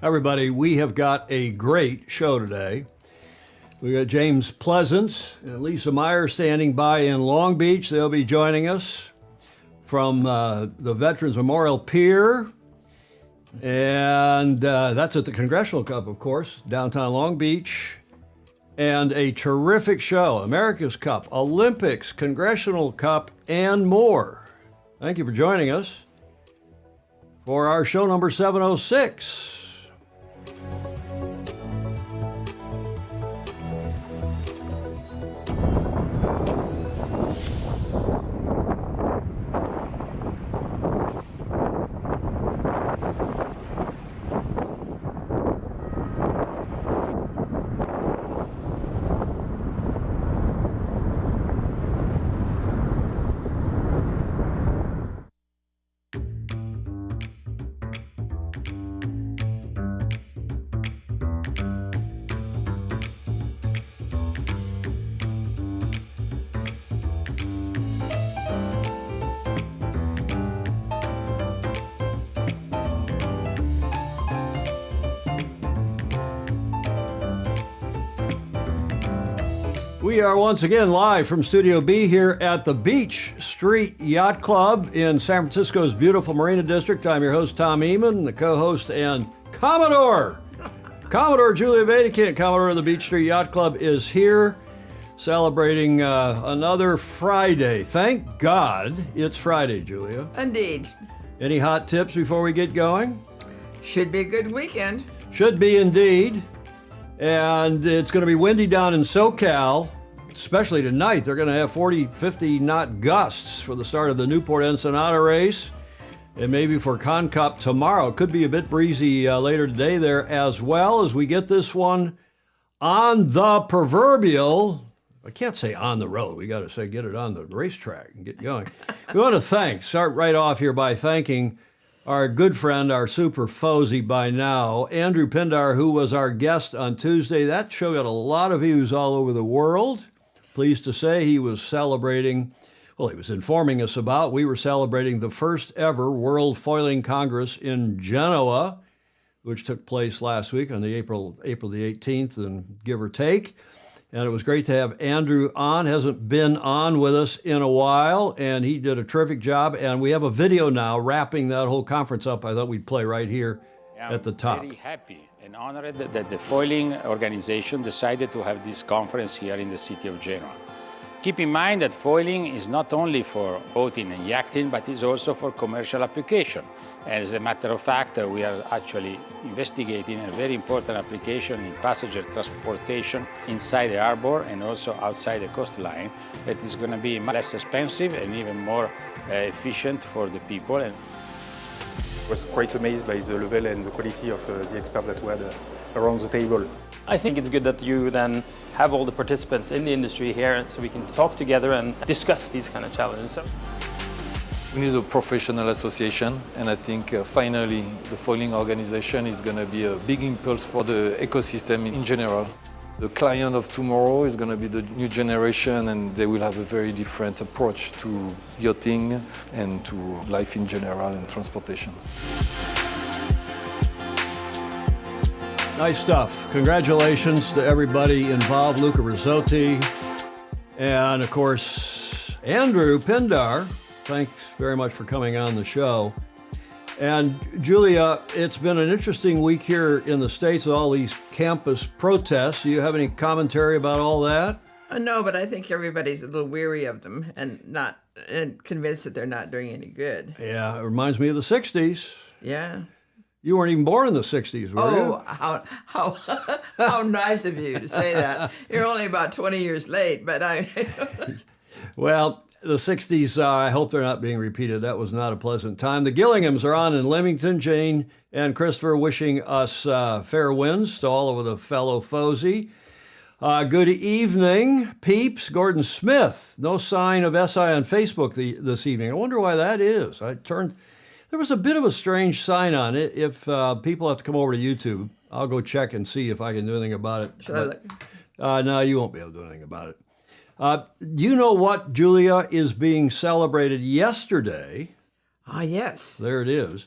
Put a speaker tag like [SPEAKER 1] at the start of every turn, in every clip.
[SPEAKER 1] Everybody, we have got a great show today. We got James Pleasance and Lisa Meyer standing by in Long Beach. They'll be joining us from the Veterans Memorial Pier. And that's at the Congressional Cup, of course, downtown Long Beach. And a terrific show, America's Cup, Olympics, Congressional Cup, and more. Thank you for joining us for our show number 706. We are once again live from Studio B here at the Beach Street Yacht Club in San Francisco's beautiful Marina District. I'm your host, Tom Eamon, the co-host and Commodore Julia Vatican, Commodore of the Beach Street Yacht Club, is here celebrating another Friday. Thank God it's Friday, Julia.
[SPEAKER 2] Indeed.
[SPEAKER 1] Any hot tips before we get going?
[SPEAKER 2] Should be a good weekend.
[SPEAKER 1] Should be indeed. And it's going to be windy down in SoCal, especially tonight. They're going to have 40, 50 knot gusts for the start of the Newport Ensenada race. And maybe for ConCup tomorrow. It could be a bit breezy later today there as well, as we get this one on the proverbial, I can't say on the road. We got to say get it on the racetrack and get going. We want to start right off here by thanking our good friend, our super FOSI by now, Andrew Pindar, who was our guest on Tuesday. That show got a lot of views all over the world. Pleased to say he was informing us about, we were celebrating the first ever World Foiling Congress in Genoa, which took place last week on the April the 18th, and give or take. And it was great to have Andrew on. Hasn't been on with us in a while, and he did a terrific job. And we have a video now wrapping that whole conference up. I thought we'd play right here at the top.
[SPEAKER 3] I'm very happy and honored that the foiling organization decided to have this conference here in the city of Genoa. Keep in mind that foiling is not only for boating and yachting, but is also for commercial application. As a matter of fact, we are actually investigating a very important application in passenger transportation inside the harbor and also outside the coastline that is going to be less expensive and even more efficient for the people.
[SPEAKER 4] I was quite amazed by the level and the quality of the experts that we had around the table.
[SPEAKER 5] I think it's good that you then have all the participants in the industry here so we can talk together and discuss these kind of challenges.
[SPEAKER 6] We need a professional association, and I think finally the foiling organization is going to be a big impulse for the ecosystem in general. The client of tomorrow is going to be the new generation, and they will have a very different approach to yachting and to life in general and transportation.
[SPEAKER 1] Nice stuff. Congratulations to everybody involved, Luca Rizzotti, and of course, Andrew Pindar. Thanks very much for coming on the show. And Julia, it's been an interesting week here in the States with all these campus protests. Do you have any commentary about all that?
[SPEAKER 2] No, but I think everybody's a little weary of them and convinced that they're not doing any good.
[SPEAKER 1] Yeah, it reminds me of the 60s.
[SPEAKER 2] Yeah.
[SPEAKER 1] You weren't even born in the 60s, were you?
[SPEAKER 2] Oh, how nice of you to say that. You're only about 20 years late, but
[SPEAKER 1] Well, the 60s, I hope they're not being repeated. That was not a pleasant time. The Gillinghams are on in Leamington. Jane and Christopher wishing us fair winds to all of the fellow FOSI. Good evening, peeps. Gordon Smith, no sign of SI on Facebook this evening. I wonder why that is. There was a bit of a strange sign on it. If people have to come over to YouTube, I'll go check and see if I can do anything about it.
[SPEAKER 2] Should I look?
[SPEAKER 1] No, you won't be able to do anything about it. Do you know what, Julia, is being celebrated yesterday?
[SPEAKER 2] Ah, yes.
[SPEAKER 1] There it is.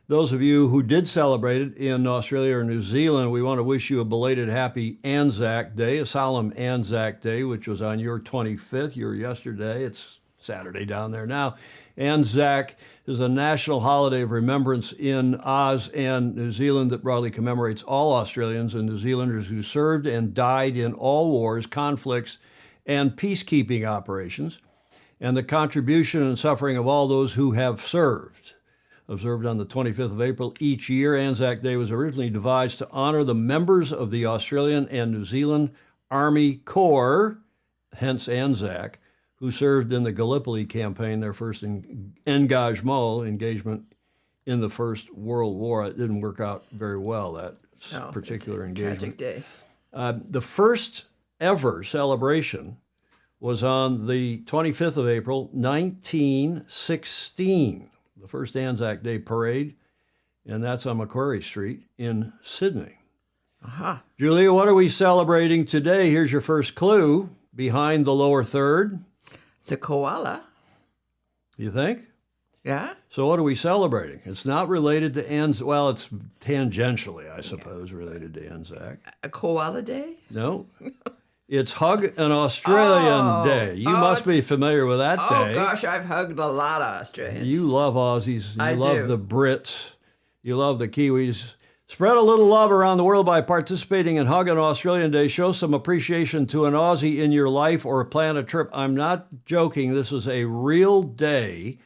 [SPEAKER 1] those of you who did celebrate it in Australia or New Zealand, we want to wish you a belated happy Anzac Day, a solemn Anzac Day, which was on your 25th, your yesterday. It's Saturday down there now. Anzac is a national holiday of remembrance in Oz and New Zealand that broadly commemorates all Australians and New Zealanders who served and died in all wars, conflicts, and peacekeeping operations, and the contribution and suffering of all those who have served. Observed on the 25th of April each year, Anzac Day was originally devised to honor the members of the Australian and New Zealand Army Corps, hence Anzac, who served in the Gallipoli campaign, their first engagement in the First World War. It didn't work out very well, that particular engagement.
[SPEAKER 2] Tragic day.
[SPEAKER 1] The first ever celebration was on the 25th of April, 1916, the first Anzac Day parade, and that's on Macquarie Street in Sydney.
[SPEAKER 2] Aha.
[SPEAKER 1] Julia, what are we celebrating today? Here's your first clue. Behind the lower third.
[SPEAKER 2] It's a koala.
[SPEAKER 1] You think?
[SPEAKER 2] Yeah?
[SPEAKER 1] So what are we celebrating? It's not related to Anzac. Well, it's tangentially, I suppose, related to Anzac.
[SPEAKER 2] A koala day?
[SPEAKER 1] No. It's Hug an Australian Day. You must be familiar with that day.
[SPEAKER 2] Oh, gosh, I've hugged a lot of Australians.
[SPEAKER 1] You love Aussies. You
[SPEAKER 2] I
[SPEAKER 1] love
[SPEAKER 2] do.
[SPEAKER 1] the Brits. You love the Kiwis. Spread a little love around the world by participating in Hug an Australian Day. Show some appreciation to an Aussie in your life or plan a trip. I'm not joking. This is a real day,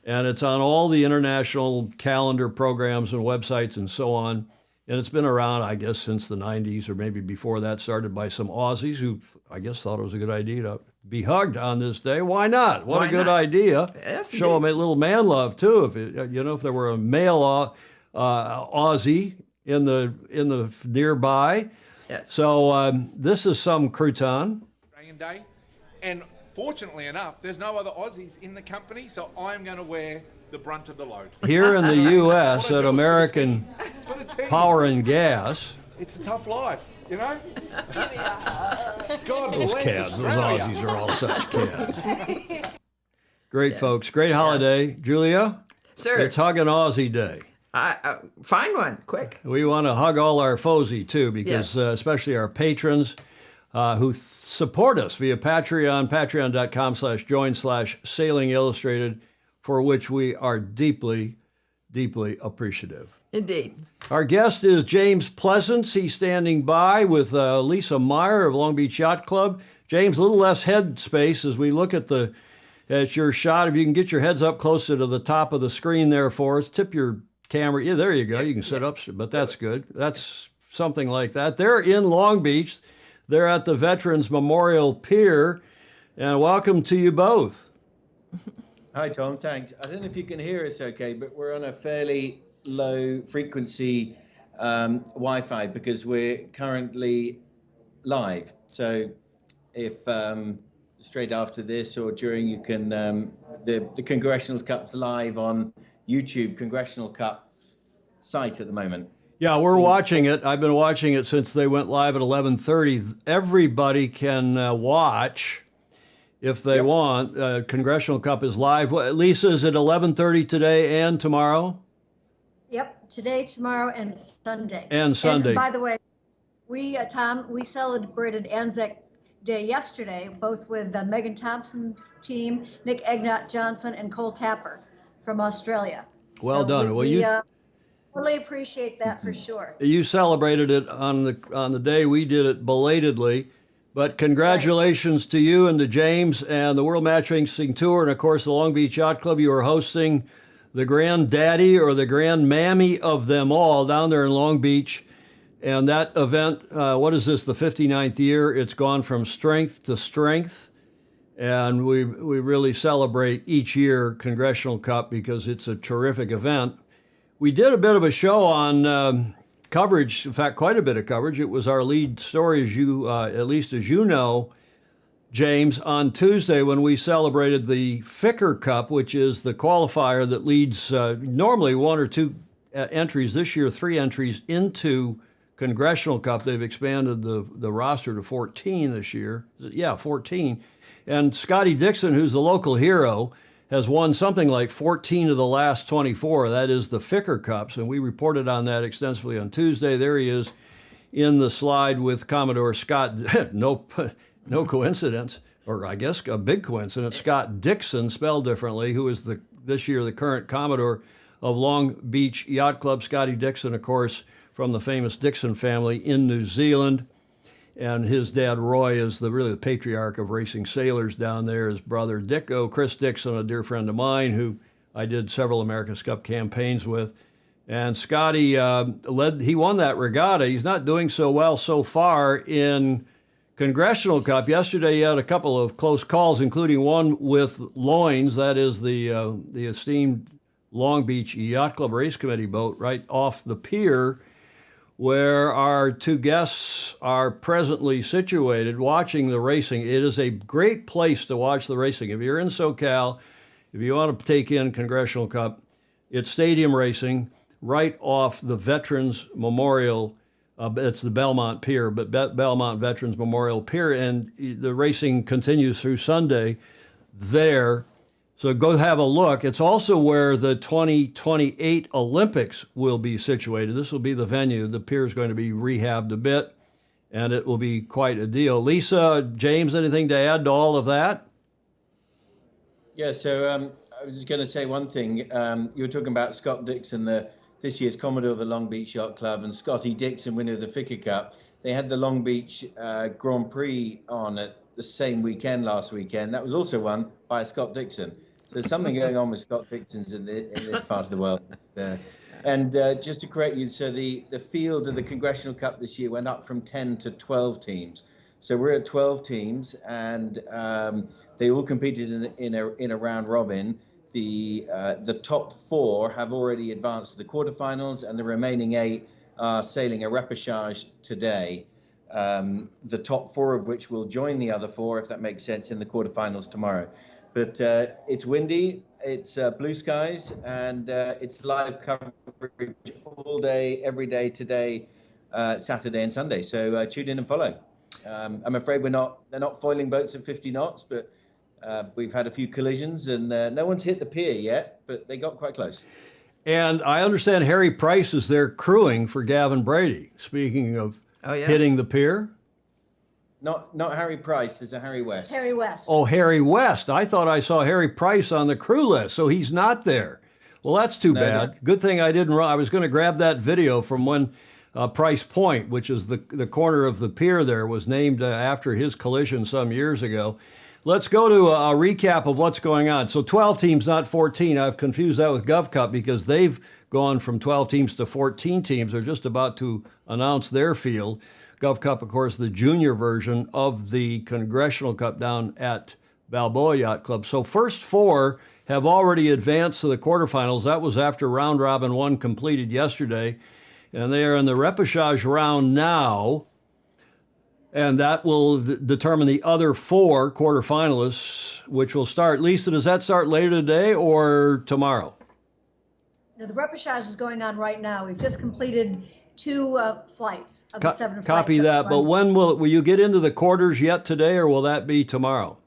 [SPEAKER 1] and it's on all the international calendar programs and websites and so on. And it's been around, I guess, since the 90s or maybe before that, started by some Aussies who, I guess, thought it was a good idea to be hugged on this day. Why not? What
[SPEAKER 2] Why
[SPEAKER 1] a good
[SPEAKER 2] not?
[SPEAKER 1] idea.
[SPEAKER 2] Yes,
[SPEAKER 1] Show them a little man love, too. If if there were a male Aussie in the nearby.
[SPEAKER 2] Yes.
[SPEAKER 1] So this is some crouton.
[SPEAKER 7] Australian Day, and fortunately enough, there's no other Aussies in the company, so I'm going to wear the brunt of the load.
[SPEAKER 1] Here in the U.S. at American
[SPEAKER 7] For the team.
[SPEAKER 1] Power and Gas.
[SPEAKER 7] It's a tough life, you know? God
[SPEAKER 1] Those
[SPEAKER 7] bless
[SPEAKER 1] cads, those
[SPEAKER 7] Australia.
[SPEAKER 1] Aussies are all such cads. Great, folks. Great holiday. Julia,
[SPEAKER 2] Sir,
[SPEAKER 1] it's Hug an Aussie Day.
[SPEAKER 2] find one, quick.
[SPEAKER 1] We want to hug all our FOSI, too, because
[SPEAKER 2] Yes.
[SPEAKER 1] especially our patrons who support us via Patreon, patreon.com/join/Sailing Illustrated, for which we are deeply, deeply appreciative.
[SPEAKER 2] Indeed.
[SPEAKER 1] Our guest is James Pleasance. He's standing by with Lisa Meyer of Long Beach Yacht Club. James, a little less head space as we look at your shot. If you can get your heads up closer to the top of the screen there for us, tip your camera. Yeah, there you go. You can sit up, but that's good. That's something like that. They're in Long Beach. They're at the Veterans Memorial Pier. And welcome to you both.
[SPEAKER 8] Hi, Tom. Thanks. I don't know if you can hear us okay, but we're on a fairly low frequency Wi-Fi because we're currently live. So if straight after this or during, you can, the Congressional Cup's live on YouTube, Congressional Cup site at the moment.
[SPEAKER 1] Yeah, we're watching it. I've been watching it since they went live at 11:30. Everybody can watch if they want. Congressional Cup is live. Lisa, is it 11:30 today and tomorrow?
[SPEAKER 9] Yep, today, tomorrow, and Sunday.
[SPEAKER 1] And Sunday.
[SPEAKER 9] And by the way, Tom, we celebrated Anzac Day yesterday, both with Megan Thompson's team, Nick Egnott Johnson, and Cole Tapper from Australia.
[SPEAKER 1] Well done. Well,
[SPEAKER 9] We really appreciate that for sure.
[SPEAKER 1] You celebrated it on the day we did it belatedly, but congratulations to you and to James and the World Match Racing Tour, and of course the Long Beach Yacht Club. You are hosting the granddaddy or the grandmammy of them all down there in Long Beach. And that event, what is this, the 59th year? It's gone from strength to strength. And we really celebrate each year Congressional Cup because it's a terrific event. We did a bit of a show on coverage, in fact, quite a bit of coverage. It was our lead story, as you, at least as you know, James, on Tuesday when we celebrated the Ficker Cup, which is the qualifier that leads normally one or two entries. This year, 3 entries into Congressional Cup. They've expanded the roster to 14 this year. Yeah, 14. And Scotty Dixon, who's the local hero, has won something like 14 of the last 24. That is the Ficker Cups, and we reported on that extensively on Tuesday. There he is in the slide with Commodore Scott. No coincidence, or I guess a big coincidence. Scott Dixon, spelled differently, who is this year the current Commodore of Long Beach Yacht Club. Scotty Dixon, of course, from the famous Dixon family in New Zealand. And his dad, Roy, is really the patriarch of racing sailors down there. His brother, Chris Dixon, a dear friend of mine who I did several America's Cup campaigns with. And Scotty he won that regatta. He's not doing so well so far in Congressional Cup. Yesterday he had a couple of close calls, including one with Loins, that is the esteemed Long Beach Yacht Club Race Committee boat, right off the pier, where our two guests are presently situated watching the racing. It is a great place to watch the racing. If you're in SoCal, if you want to take in Congressional Cup, it's stadium racing right off the Veterans Memorial. It's the Belmont Pier, but Belmont Veterans Memorial Pier, and the racing continues through Sunday there. So go have a look. It's also where the 2028 Olympics will be situated. This will be the venue. The pier is going to be rehabbed a bit, and it will be quite a deal. Lisa, James, anything to add to all of that?
[SPEAKER 8] Yeah, so I was just going to say one thing. You were talking about Scott Dixon, this year's Commodore of the Long Beach Yacht Club, and Scotty Dixon, winner of the Ficker Cup. They had the Long Beach Grand Prix on at the same weekend last weekend. That was also won by Scott Dixon. So there's something going on with Scott Dixon's in this part of the world. And just to correct you, so the field of the Congressional Cup this year went up from 10 to 12 teams. So we're at 12 teams, and they all competed in a round robin. The top 4 have already advanced to the quarterfinals, and the remaining 8 are sailing a repechage today. The top 4 of which will join the other 4, if that makes sense, in the quarterfinals tomorrow. But it's windy, it's blue skies, and it's live coverage all day, every day today, Saturday and Sunday. So tune in and follow. I'm afraid they're not foiling boats at 50 knots, but we've had a few collisions, and no one's hit the pier yet, but they got quite close.
[SPEAKER 1] And I understand Harry Price is there crewing for Gavin Brady. Speaking of hitting the pier.
[SPEAKER 8] Not Harry Price. There's a Harry West.
[SPEAKER 9] Harry West.
[SPEAKER 1] Oh, Harry West. I thought I saw Harry Price on the crew list, so he's not there. Well, that's too bad. Good thing I didn't run. I was going to grab that video from when Price Point, which is the corner of the pier there, was named after his collision some years ago. Let's go to a recap of what's going on. So 12 teams, not 14. I've confused that with GovCup because they've gone from 12 teams to 14 teams. They're just about to announce their field. GovCup, of course, the junior version of the Congressional Cup down at Balboa Yacht Club. So first 4 have already advanced to the quarterfinals. That was after round robin 1 completed yesterday. And they are in the repechage round now. And that will determine the other 4 quarterfinalists, which will start. Lisa, does that start later today or tomorrow?
[SPEAKER 9] The repechage is going on right now. We've just completed 2 flights of the 7 flights.
[SPEAKER 1] Copy that. But when will you get into the quarters yet today, or will that be tomorrow?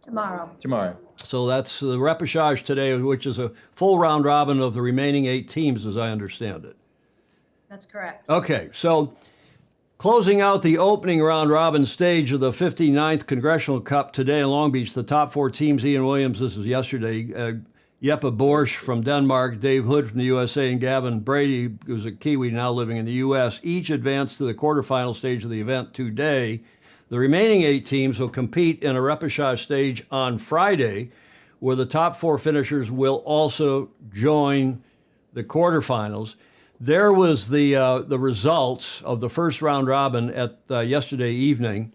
[SPEAKER 9] Tomorrow.
[SPEAKER 1] So that's the repechage today, which is a full round robin of the remaining 8 teams, as I understand it.
[SPEAKER 9] That's correct.
[SPEAKER 1] Okay, so closing out the opening round robin stage of the 59th Congressional Cup today in Long Beach, the top 4 teams, Ian Williams, this was yesterday, Jeppe Borsch from Denmark, Dave Hood from the USA, and Gavin Brady, who's a Kiwi now living in the U.S., each advanced to the quarterfinal stage of the event today. The remaining 8 teams will compete in a repechage stage on Friday, where the top 4 finishers will also join the quarterfinals. There was the results of the first round robin at yesterday evening,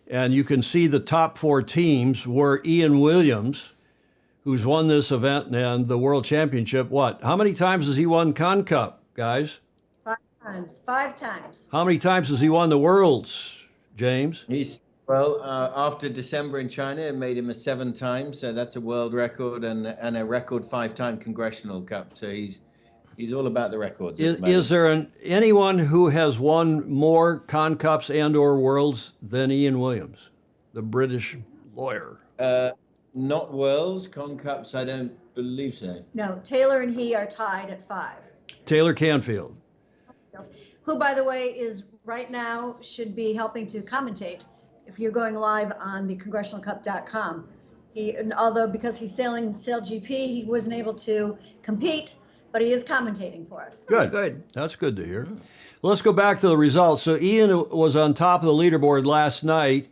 [SPEAKER 1] and you can see the top 4 teams were Ian Williams, who's won this event and the World Championship. How many times has he won ConCup, guys?
[SPEAKER 9] 5 times. 5 times.
[SPEAKER 1] How many times has he won the Worlds, James?
[SPEAKER 8] After December in China, it made him a 7 times, so that's a world record, and a record 5-time Congressional Cup. So he's all about the records.
[SPEAKER 1] Is there anyone who has won more ConCups and/or Worlds than Ian Williams, the British lawyer?
[SPEAKER 8] not worlds, ConCups, I don't believe so.
[SPEAKER 9] No, Taylor and he are tied at 5.
[SPEAKER 1] Taylor Canfield.
[SPEAKER 9] Who, by the way, is right now should be helping to commentate if you're going live on the congressionalcup.com. Although because he's sailing SailGP, he wasn't able to compete, but he is commentating for us.
[SPEAKER 1] Good.
[SPEAKER 2] Good.
[SPEAKER 1] That's good to hear. Let's go back to the results. So Ian was on top of the leaderboard last night,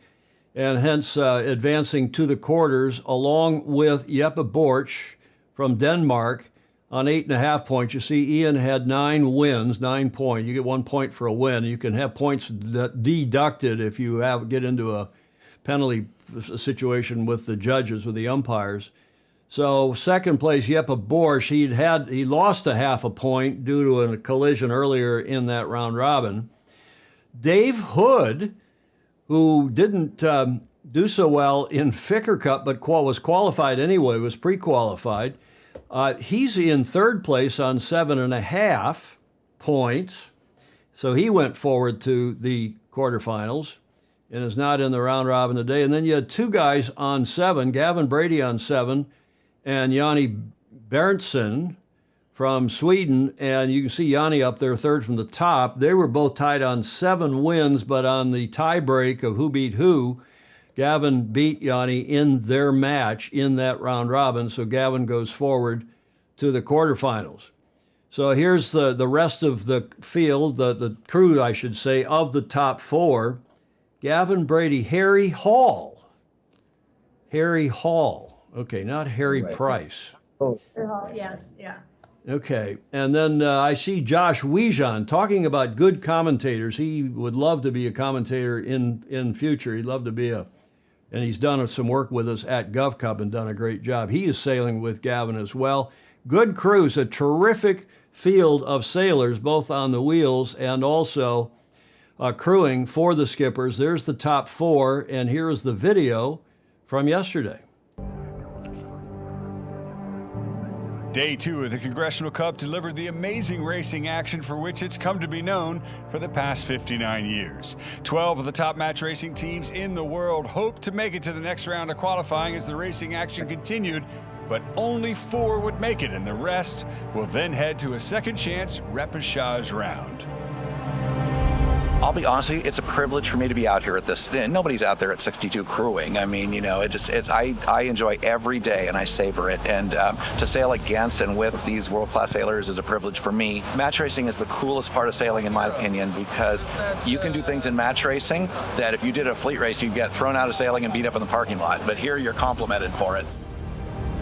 [SPEAKER 1] and hence advancing to the quarters, along with Jeppe Borch from Denmark on 8.5 points. You see, Ian had 9 wins, 9 points. You get 1 point for a win. You can have points deducted if you get into a penalty situation with the judges, with the umpires. So second place, Jeppe Borch, he lost a half a point due to a collision earlier in that round robin. Dave Hood, who didn't do so well in Ficker Cup, but was qualified anyway, was pre-qualified. He's in third place on 7.5 points. So he went forward to the quarterfinals and is not in the round robin today. And then you had 2 guys on 7, Gavin Brady on 7, and Yanni Berntsen from Sweden. And you can see Yanni up there, third from the top. They were both tied on 7 wins, but on the tie break of who beat who, Gavin beat Yanni in their match in that round robin. So Gavin goes forward to the quarterfinals. So here's the rest of the field, the crew, I should say, of the top 4. Gavin Brady, Harry Hall. Harry Hall. Okay, not Harry Price.
[SPEAKER 9] Yes, yeah.
[SPEAKER 1] Okay, and then I see Josh Wijan talking about good commentators. He would love to be a commentator in future. He'd love to be and he's done some work with us at GovCup and done a great job. He is sailing with Gavin as well. Good crews, a terrific field of sailors, both on the wheels and also crewing for the skippers. There's the top 4, and here's the video from yesterday.
[SPEAKER 10] Day 2 of the Congressional Cup delivered the amazing racing action for which it's come to be known for the past 59 years. 12 of the top match racing teams in the world hoped to make it to the next round of qualifying as the racing action continued, but only 4 would make it, and the rest will then head to a second chance repechage round.
[SPEAKER 11] I'll be honest with you, it's a privilege for me to be out here at this. Nobody's out there at 62 crewing. I mean, you know, I enjoy every day and I savor it. And to sail against and with these world-class sailors is a privilege for me. Match racing is the coolest part of sailing, in my opinion, because you can do things in match racing that if you did a fleet race, you'd get thrown out of sailing and beat up in the parking lot. But here, you're complimented for it.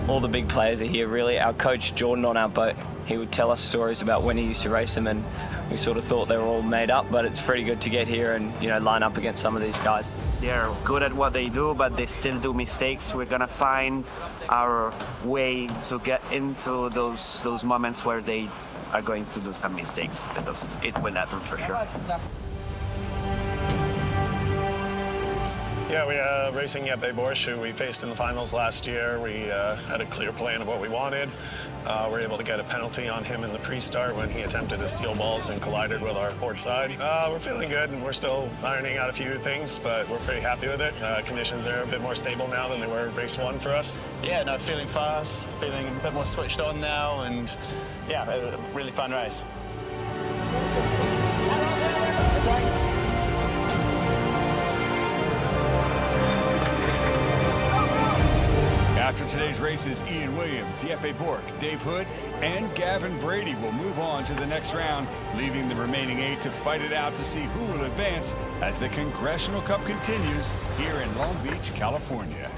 [SPEAKER 12] All the big players are here, really. Our coach, Jordan, on our boat, he would tell us stories about when he used to race them, and we sort of thought they were all made up, but it's pretty good to get here and, you know, line up against some of these guys.
[SPEAKER 13] They're good at what they do, but they still do mistakes. We're gonna find our way to get into those moments where they are going to do some mistakes, because it will happen for sure.
[SPEAKER 14] Yeah, we racing Jeppe Borch, who we faced in the finals last year. We had a clear plan of what we wanted. We were able to get a penalty on him in the pre-start when he attempted to steal balls and collided with our port side. We're feeling good, and we're still ironing out a few things, but we're pretty happy with it. Conditions are a bit more stable now than they were race 1 for us.
[SPEAKER 15] Yeah, no, feeling fast, feeling a bit more switched on now, and yeah, a really fun race.
[SPEAKER 10] After today's races, Ian Williams, Jeppe Borch, Dave Hood, and Gavin Brady will move on to the next round, leaving the remaining 8 to fight it out to see who will advance as the Congressional Cup continues here in Long Beach, California.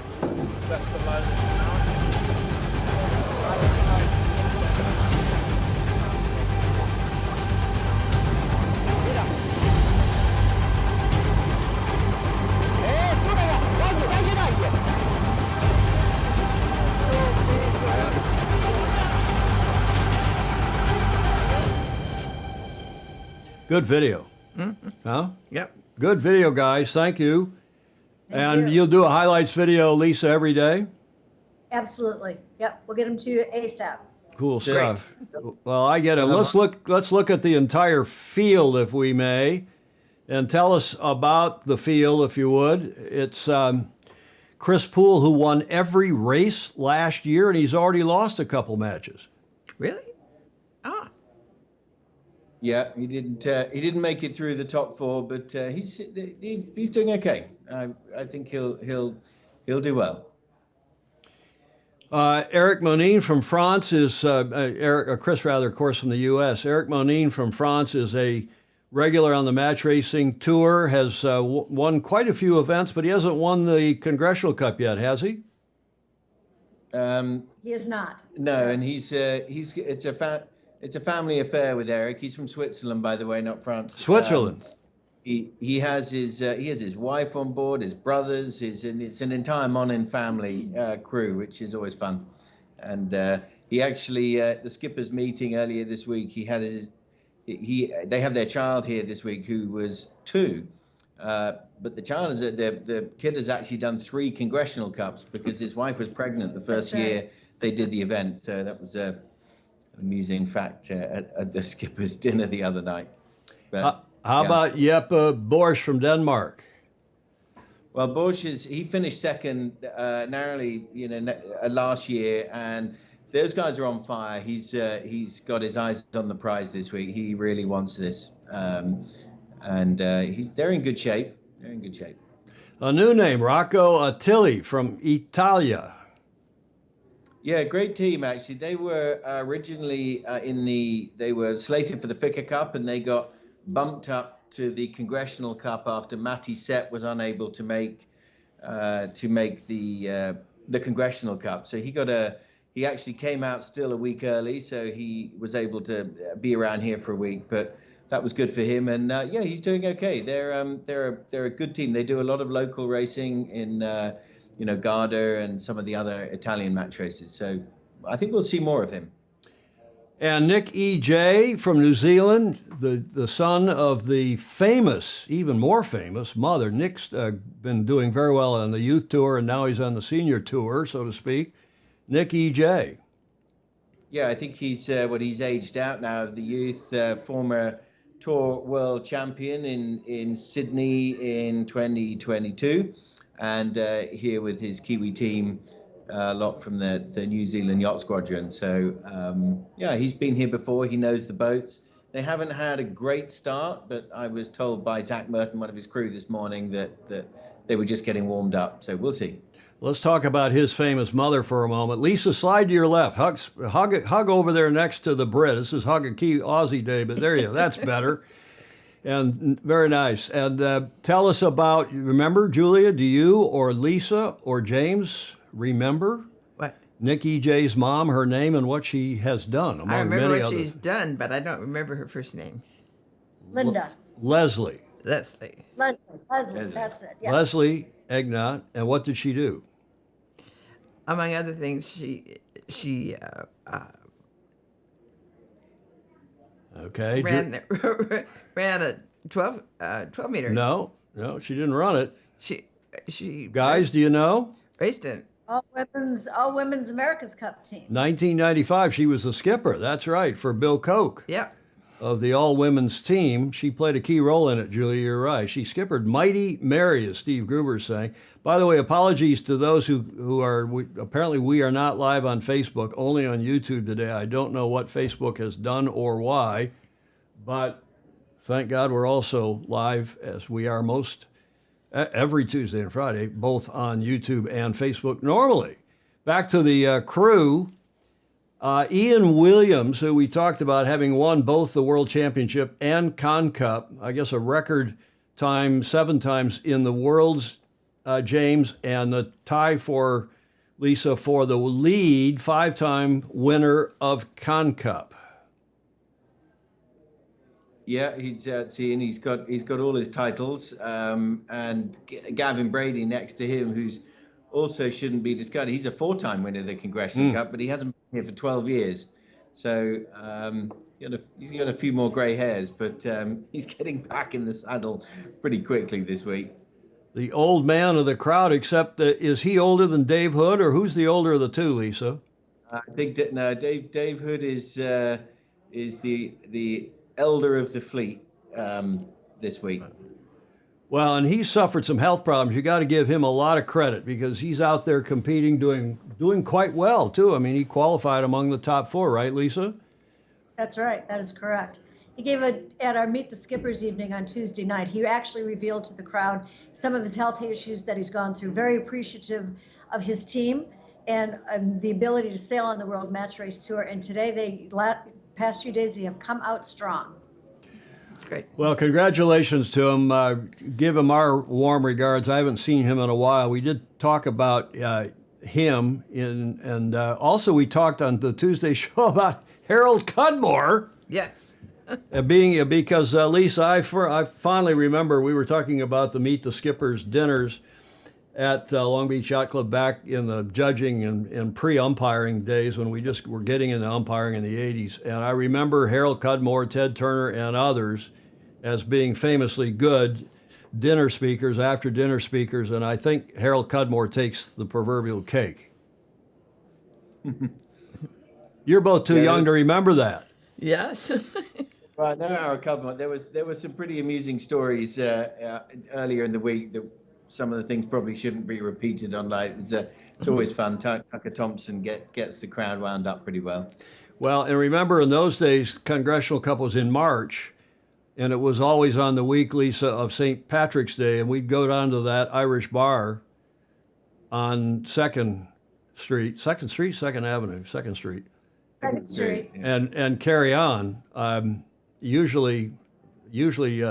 [SPEAKER 1] Good video.
[SPEAKER 2] Mm-hmm.
[SPEAKER 1] Huh?
[SPEAKER 2] Yep.
[SPEAKER 1] Good video, guys. Thank you.
[SPEAKER 9] Thank you.
[SPEAKER 1] You'll do a highlights video, Lisa, every day?
[SPEAKER 9] Absolutely. Yep. We'll get them to you ASAP.
[SPEAKER 1] Cool stuff. Well, I get it. Let's look at the entire field, if we may, and tell us about the field, if you would. It's Chris Poole, who won every race last year, and he's already lost a couple matches.
[SPEAKER 2] Really? Ah.
[SPEAKER 8] Yeah, he didn't make it through the top 4, but he's doing okay. I think he'll do well.
[SPEAKER 1] Eric Monin from France is Chris rather, of course, from the U.S. Eric Monin from France is a regular on the match racing tour. Has won quite a few events, but he hasn't won the Congressional Cup yet, has he?
[SPEAKER 9] He is not.
[SPEAKER 8] No, and it's a family affair with Eric. He's from Switzerland, by the way, not France.
[SPEAKER 1] Switzerland.
[SPEAKER 8] He has his wife on board, his brothers. It's an entire Monin family crew, which is always fun. And he actually the skippers meeting earlier this week. They have their child here this week who was 2. But the kid has actually done 3 Congressional Cups because his wife was pregnant the first year they did the event. So that was an amusing fact at the skipper's dinner the other night. But,
[SPEAKER 1] how about Jeppe Borsch from Denmark?
[SPEAKER 8] Well, Borsch he finished second narrowly, last year, and those guys are on fire. He's got his eyes on the prize this week. He really wants this. And they're in good shape. They're in good shape.
[SPEAKER 1] A new name, Rocco Attili from Italia.
[SPEAKER 8] Yeah, great team actually. They were originally they were slated for the FICA Cup, and they got bumped up to the Congressional Cup after Matty Sepp was unable to make the Congressional Cup. So he actually came out still a week early, so he was able to be around here for a week. But that was good for him, and he's doing okay. They're a good team. They do a lot of local racing in Garda and some of the other Italian match races. So I think we'll see more of him.
[SPEAKER 1] And Nick E.J. from New Zealand, the son of the famous, even more famous mother. Nick's been doing very well on the youth tour, and now he's on the senior tour, so to speak. Nick E.J.
[SPEAKER 8] Yeah, I think he's aged out now of the youth. Former Tour World Champion in Sydney in 2022, and here with his Kiwi team, a lot from the New Zealand Yacht Squadron. So he's been here before. He knows the boats. They haven't had a great start, but I was told by Zach Merton, one of his crew, this morning that they were just getting warmed up. So we'll see.
[SPEAKER 1] Let's talk about his famous mother for a moment. Lisa, slide to your left. Hug over there next to the Brit. This is Hug a Key Aussie Day, but there you go. That's better. And very nice. And tell us about, remember, Julia, do you or Lisa or James remember
[SPEAKER 2] what?
[SPEAKER 1] Nick E.J.'s mom, her name, and what she has done, among
[SPEAKER 2] I remember
[SPEAKER 1] many
[SPEAKER 2] what
[SPEAKER 1] others?
[SPEAKER 2] she's done, but I don't remember her first name.
[SPEAKER 9] Linda.
[SPEAKER 1] Leslie.
[SPEAKER 2] Leslie,
[SPEAKER 9] that's it. Yeah.
[SPEAKER 1] Leslie Egnott. And what did she do?
[SPEAKER 2] Among other things, she
[SPEAKER 1] okay.
[SPEAKER 2] ran a 12 meter.
[SPEAKER 1] No, she didn't run it.
[SPEAKER 2] She
[SPEAKER 1] guys, do you know?
[SPEAKER 2] Raced in
[SPEAKER 9] All women's America's Cup team.
[SPEAKER 1] 1995, she was the skipper. That's right, for Bill Koch.
[SPEAKER 2] Yeah.
[SPEAKER 1] Of the all-women's team. She played a key role in it, Julia, you're right. She skippered Mighty Mary, as Steve Gruber's saying. By the way, apologies to those who are, apparently we are not live on Facebook, only on YouTube today. I don't know what Facebook has done or why, but thank God we're also live, as we are most every Tuesday and Friday, both on YouTube and Facebook normally. Back to the crew. Ian Williams, who we talked about having won both the World Championship and ConCup, I guess a record time 7 times in the Worlds, James, and the tie for Lisa for the lead, 5-time winner of ConCup.
[SPEAKER 8] Yeah, he's got all his titles, and Gavin Brady next to him, who's also shouldn't be discarded. He's a 4-time winner of the Congressional Cup, but he hasn't been here for 12 years. So he's got a few more grey hairs, but he's getting back in the saddle pretty quickly this week.
[SPEAKER 1] The old man of the crowd, except is he older than Dave Hood, or who's the older of the two, Lisa?
[SPEAKER 8] I think Dave Hood is the elder of the fleet this week.
[SPEAKER 1] Well, Well, and he's suffered some health problems. You got to give him a lot of credit because he's out there competing, doing quite well too. I mean, he qualified among the top 4, right, Lisa?
[SPEAKER 9] That's right. That is correct. He gave at our Meet the Skippers evening on Tuesday night, he actually revealed to the crowd some of his health issues that he's gone through. Very appreciative of his team and the ability to sail on the World Match Race Tour. And today, past few days, they have come out strong.
[SPEAKER 2] Great.
[SPEAKER 1] Well, congratulations to him. Give him our warm regards. I haven't seen him in a while. We did talk about him, and also we talked on the Tuesday show about Harold Cudmore.
[SPEAKER 2] Yes.
[SPEAKER 1] Because Lisa, I fondly remember we were talking about the Meet the Skippers dinners at Long Beach Yacht Club back in the judging and pre-umpiring days when we just were getting into umpiring in the 80s. And I remember Harold Cudmore, Ted Turner, and others as being famously good dinner speakers, after dinner speakers. And I think Harold Cudmore takes the proverbial cake. You're both too young to remember that.
[SPEAKER 2] Yes.
[SPEAKER 8] Right, no, Harold Cudmore. There were some pretty amusing stories earlier in the week that some of the things probably shouldn't be repeated online. It's always fun. Tucker Thompson gets the crowd wound up pretty well.
[SPEAKER 1] Well, and remember in those days, Congressional Cup was in March, and it was always on the week, Lisa, of St. Patrick's Day, and we'd go down to that Irish bar on 2nd Street, 2nd Avenue, 2nd Street.
[SPEAKER 9] 2nd Street.
[SPEAKER 1] And carry on, usually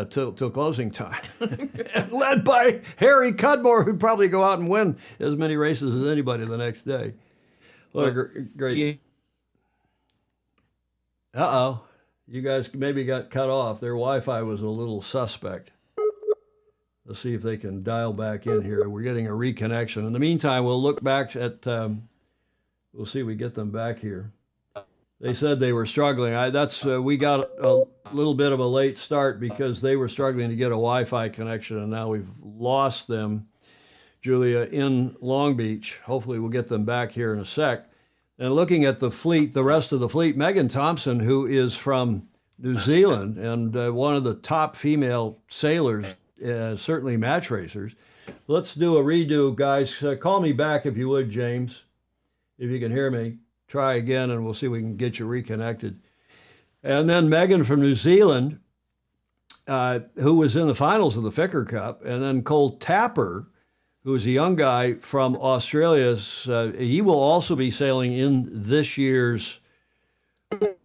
[SPEAKER 1] till closing time, and led by Harry Cudmore, who'd probably go out and win as many races as anybody the next day. What a great. Uh-oh, you guys maybe got cut off. Their Wi-Fi was a little suspect. Let's see if they can dial back in here. We're getting a reconnection. In the meantime, we'll look back at, we'll see if we get them back here. They said they were struggling. We got a little bit of a late start because they were struggling to get a Wi-Fi connection, and now we've lost them, Julia, in Long Beach. Hopefully we'll get them back here in a sec. And looking at the fleet, the rest of the fleet, Megan Thompson, who is from New Zealand and one of the top female sailors, certainly match racers. Let's do a redo, guys. Call me back if you would, James, if you can hear me. Try again, and we'll see if we can get you reconnected. And then Megan from New Zealand, who was in the finals of the Ficker Cup, and then Cole Tapper, who is a young guy from Australia. He will also be sailing in this year's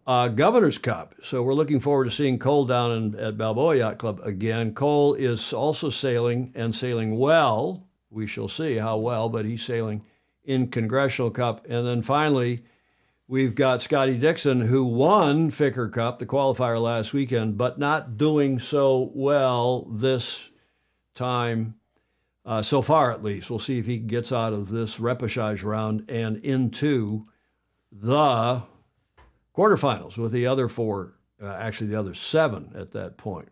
[SPEAKER 1] Governor's Cup. So we're looking forward to seeing Cole down at Balboa Yacht Club again. Cole is also sailing and sailing well. We shall see how well, but he's sailing in Congressional Cup. And then finally, we've got Scotty Dixon, who won Ficker Cup, the qualifier last weekend, but not doing so well this time, so far at least. We'll see if he gets out of this repechage round and into the quarterfinals with the other 4, actually the other 7 at that point.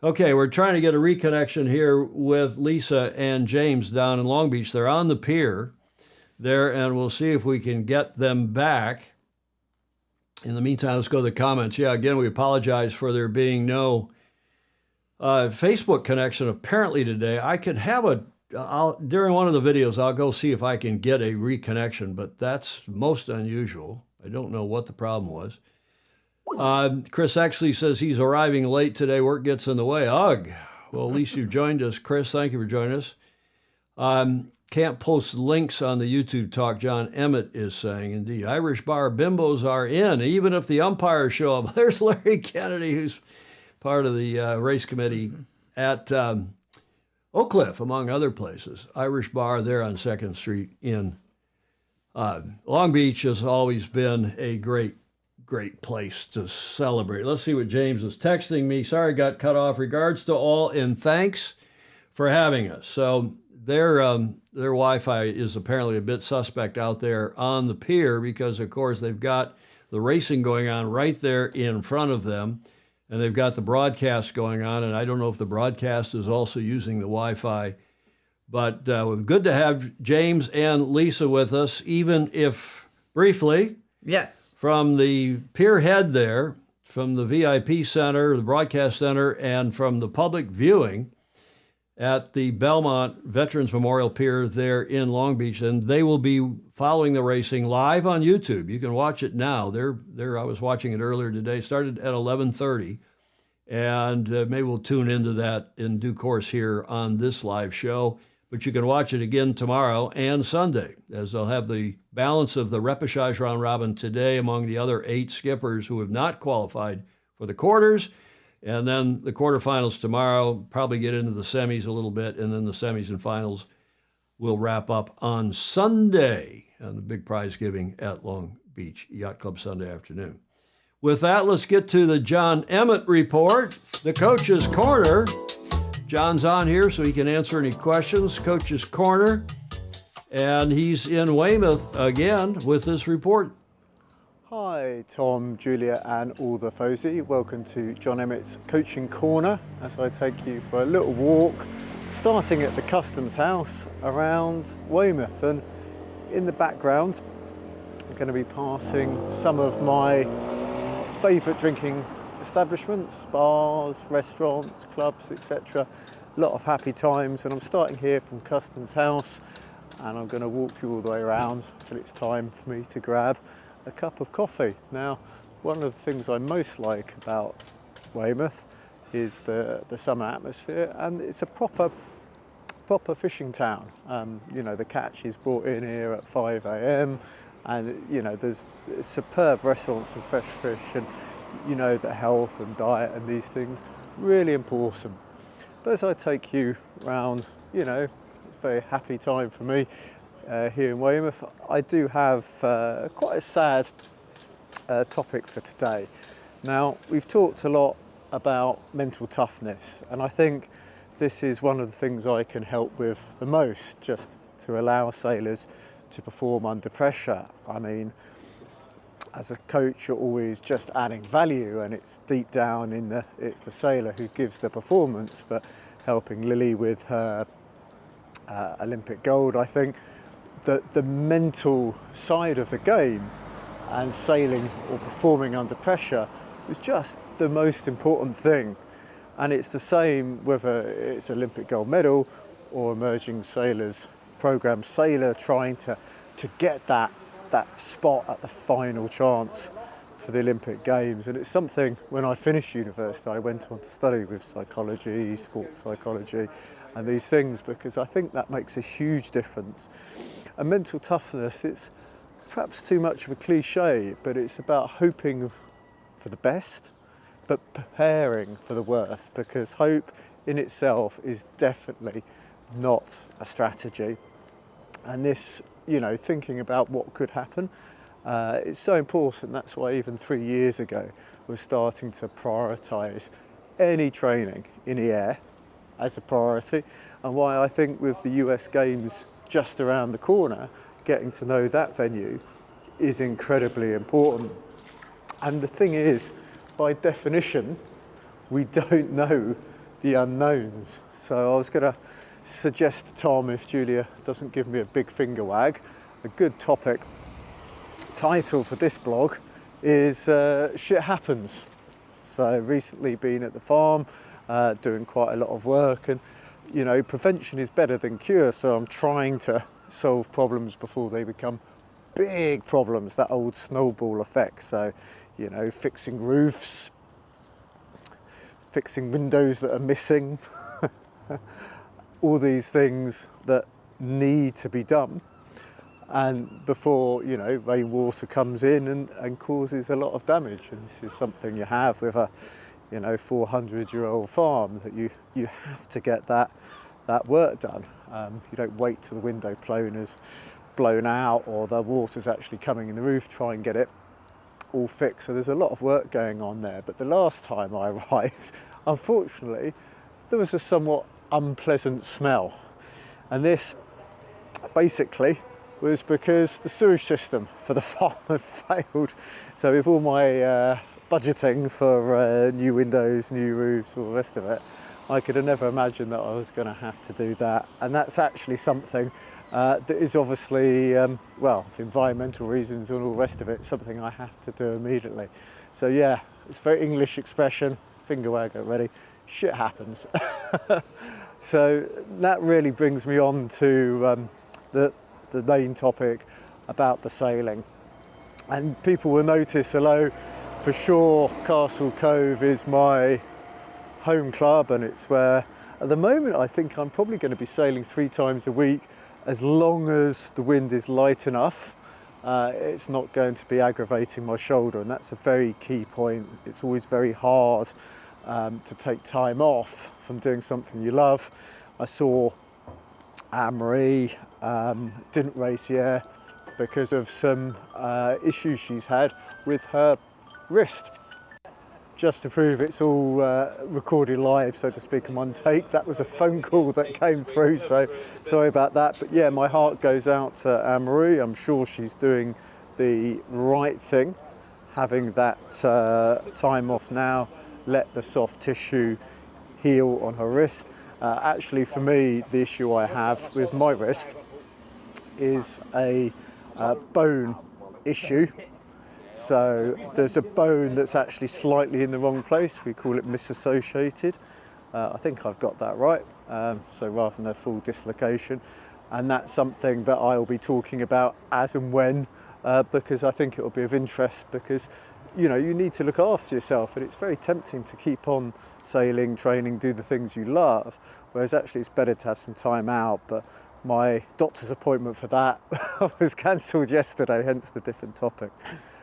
[SPEAKER 1] Okay, we're trying to get a reconnection here with Lisa and James down in Long Beach. They're on the pier there, and we'll see if we can get them back. In the meantime, let's go to the comments. Yeah, again, we apologize for there being no Facebook connection apparently today. I could have during one of the videos, I'll go see if I can get a reconnection, but that's most unusual. I don't know what the problem was. Chris actually says he's arriving late today. Work gets in the way. Ugh. Well, at least you've joined us, Chris. Thank you for joining us. Can't post links on the YouTube talk, John Emmett is saying. Indeed, Irish bar bimbos are in, even if the umpires show up. There's Larry Kennedy, who's part of the race committee at Oak Cliff, among other places. Irish bar there on 2nd Street in Long Beach has always been a great place to celebrate. Let's see what James is texting me. Sorry, got cut off. Regards to all, and thanks for having us. So their Wi-Fi is apparently a bit suspect out there on the pier because, of course, they've got the racing going on right there in front of them, and they've got the broadcast going on, and I don't know if the broadcast is also using the Wi-Fi. But good to have James and Lisa with us, even if briefly.
[SPEAKER 2] Yes.
[SPEAKER 1] From the pier head there, from the VIP center, the broadcast center, and from the public viewing. at the Belmont Veterans Memorial Pier there in Long Beach, and they will be following the racing live on YouTube. You can watch it now. I was watching it earlier today. Started at 11:30, and maybe we'll tune into that in due course here on this live show. But you can watch it again tomorrow and Sunday, as they'll have the balance of the repechage round robin today among the other 8 skippers who have not qualified for the quarters. And then the quarterfinals tomorrow, probably get into the semis a little bit, and then the semis and finals will wrap up on Sunday on the big prize giving at Long Beach Yacht Club Sunday afternoon. With that, let's get to the John Emmett report, the Coach's Corner. John's on here so he can answer any questions. Coach's Corner, and he's in Weymouth again with this report.
[SPEAKER 16] Hi Tom, Julia and all the FOSI. Welcome to John Emmett's Coaching Corner as I take you for a little walk starting at the Customs House around Weymouth, and in the background I'm going to be passing some of my favourite drinking establishments, bars, restaurants, clubs, etc. A lot of happy times, and I'm starting here from Customs House and I'm going to walk you all the way around until it's time for me to grab a cup of coffee. Now, one of the things I most like about Weymouth is the summer atmosphere, and it's a proper fishing town. You know, the catch is brought in here at 5 a.m. and you know there's superb restaurants and fresh fish, and you know that health and diet and these things really important. But as I take you around, you know, it's a very happy time for me here in Weymouth. I do have quite a sad topic for today. Now, we've talked a lot about mental toughness, and I think this is one of the things I can help with the most, just to allow sailors to perform under pressure. I mean, as a coach, you're always just adding value, and it's deep down in it's the sailor who gives the performance. But helping Lily with her Olympic gold, I think that the mental side of the game and sailing or performing under pressure is just the most important thing. And it's the same whether it's Olympic gold medal or emerging sailors program sailor trying to get that spot at the final chance for the Olympic Games. And it's something, when I finished university, I went on to study with psychology, sports psychology and these things, because I think that makes a huge difference. And mental toughness, it's perhaps too much of a cliche, but it's about hoping for the best but preparing for the worst, because hope in itself is definitely not a strategy. And this, you know, thinking about what could happen, it's so important. That's why even 3 years ago we're starting to prioritise any training in the air as a priority, and why I think with the US Games just around the corner, getting to know that venue is incredibly important. And the thing is, by definition, we don't know the unknowns. So I was going to suggest to Tom, if Julia doesn't give me a big finger wag, a good topic title for this blog is Shit Happens. So recently been at the farm, doing quite a lot of work, and you know, prevention is better than cure, so I'm trying to solve problems before they become big problems, that old snowball effect. So, you know, fixing roofs, fixing windows that are missing, all these things that need to be done, and before, you know, rainwater comes in and causes a lot of damage. And this is something you have with a, you know, 400-year-old farm, that you have to get that work done. You don't wait till the window is blown out or the water's actually coming in the roof, try and get it all fixed. So there's a lot of work going on there. But the last time I arrived, unfortunately, there was a somewhat unpleasant smell. And this basically was because the sewage system for the farm had failed. So with all my budgeting for new windows, new roofs, all the rest of it, I could have never imagined that I was going to have to do that. And that's actually something that is obviously, well, for environmental reasons and all the rest of it, something I have to do immediately. So yeah, it's a very English expression, finger wag, get ready, shit happens. So that really brings me on to the main topic about the sailing. And people will notice, although for sure Castle Cove is my home club, and it's where at the moment I think I'm probably going to be sailing 3 times a week, as long as the wind is light enough. It's not going to be aggravating my shoulder, and that's a very key point. It's always very hard to take time off from doing something you love. I saw Anne-Marie didn't race here because of some issues she's had with her wrist. Just to prove it's all recorded live, so to speak, in one take. That was a phone call that came through, so sorry about that. But yeah, my heart goes out to Anne-Marie. I'm sure she's doing the right thing, having that time off now, let the soft tissue heal on her wrist. Actually, for me, the issue I have with my wrist is a bone issue. So there's a bone that's actually slightly in the wrong place. We call it misassociated. I think I've got that right. So rather than a full dislocation. And that's something that I'll be talking about as and when, because I think it will be of interest, because you know, you need to look after yourself, and it's very tempting to keep on sailing, training, do the things you love, whereas actually it's better to have some time out. But my doctor's appointment for that was cancelled yesterday, hence the different topic.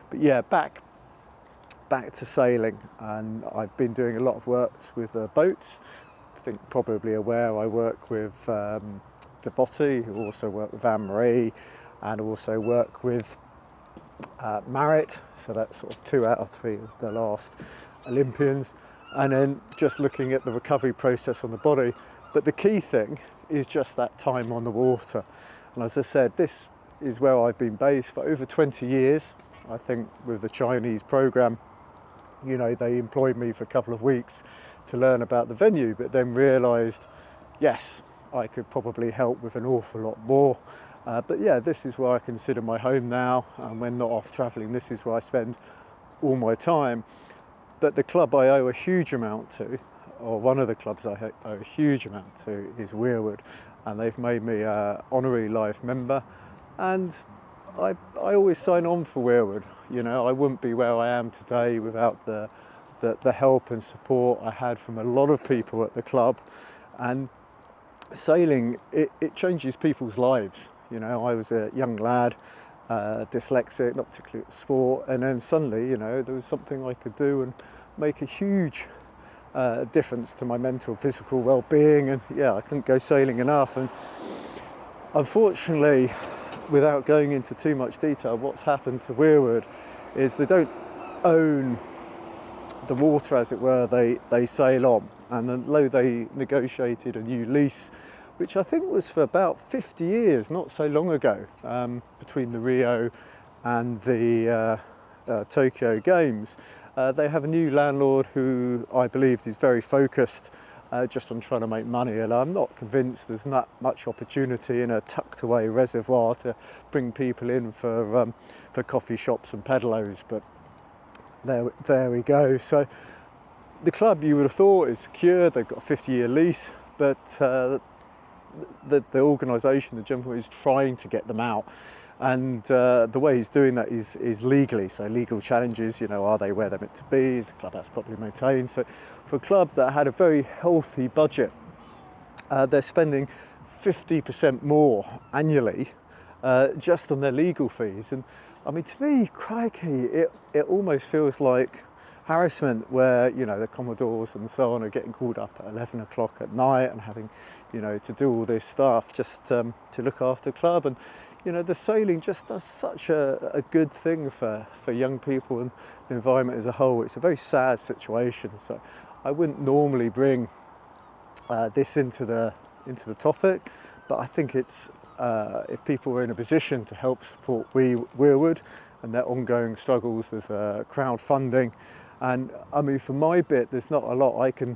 [SPEAKER 16] But yeah, back to sailing, and I've been doing a lot of work with boats. I think probably aware I work with Devotti, who also work with Anne-Marie, and also work with Marit, so that's sort of 2 out of 3 of the last Olympians, and then just looking at the recovery process on the body. But the key thing is just that time on the water, and as I said, this is where I've been based for over 20 years. I think with the Chinese program, you know, they employed me for a couple of weeks to learn about the venue, but then realised, yes, I could probably help with an awful lot more. But yeah, this is where I consider my home now, and when not off travelling, this is where I spend all my time. But the club I owe a huge amount to, or one of the clubs I owe a huge amount to, is Weirwood, and they've made me an honorary life member, and I always sign on for Weirwood. You know, I wouldn't be where I am today without the help and support I had from a lot of people at the club. And sailing, it changes people's lives. You know, I was a young lad, dyslexic, not particularly at sport, and then suddenly, you know, there was something I could do and make a huge difference to my mental, physical well-being. And yeah, I couldn't go sailing enough. And unfortunately, without going into too much detail, what's happened to Weirwood is they don't own the water, as it were, they sail on. And although they negotiated a new lease, which I think was for about 50 years, not so long ago, between the Rio and the Tokyo Games, they have a new landlord who I believe is very focused just on trying to make money, and I'm not convinced there's not much opportunity in a tucked away reservoir to bring people in for coffee shops and pedalos, but there we go. So the club, you would have thought, is secure. They've got a 50-year lease, but the organisation, the gentleman, is trying to get them out. And the way he's doing that is legally. So legal challenges, you know, are they where they're meant to be? Is the clubhouse properly maintained? So for a club that had a very healthy budget, they're spending 50% more annually just on their legal fees. And I mean, to me, crikey, it almost feels like harassment, where, you know, the Commodores and so on are getting called up at 11 o'clock at night and having, you know, to do all this stuff just to look after the club. And you know, the sailing just does such a good thing for young people and the environment as a whole. It's a very sad situation, so I wouldn't normally bring this into the topic, but I think it's if people are in a position to help support Weirwood and their ongoing struggles, there's crowdfunding, and I mean, for my bit, there's not a lot I can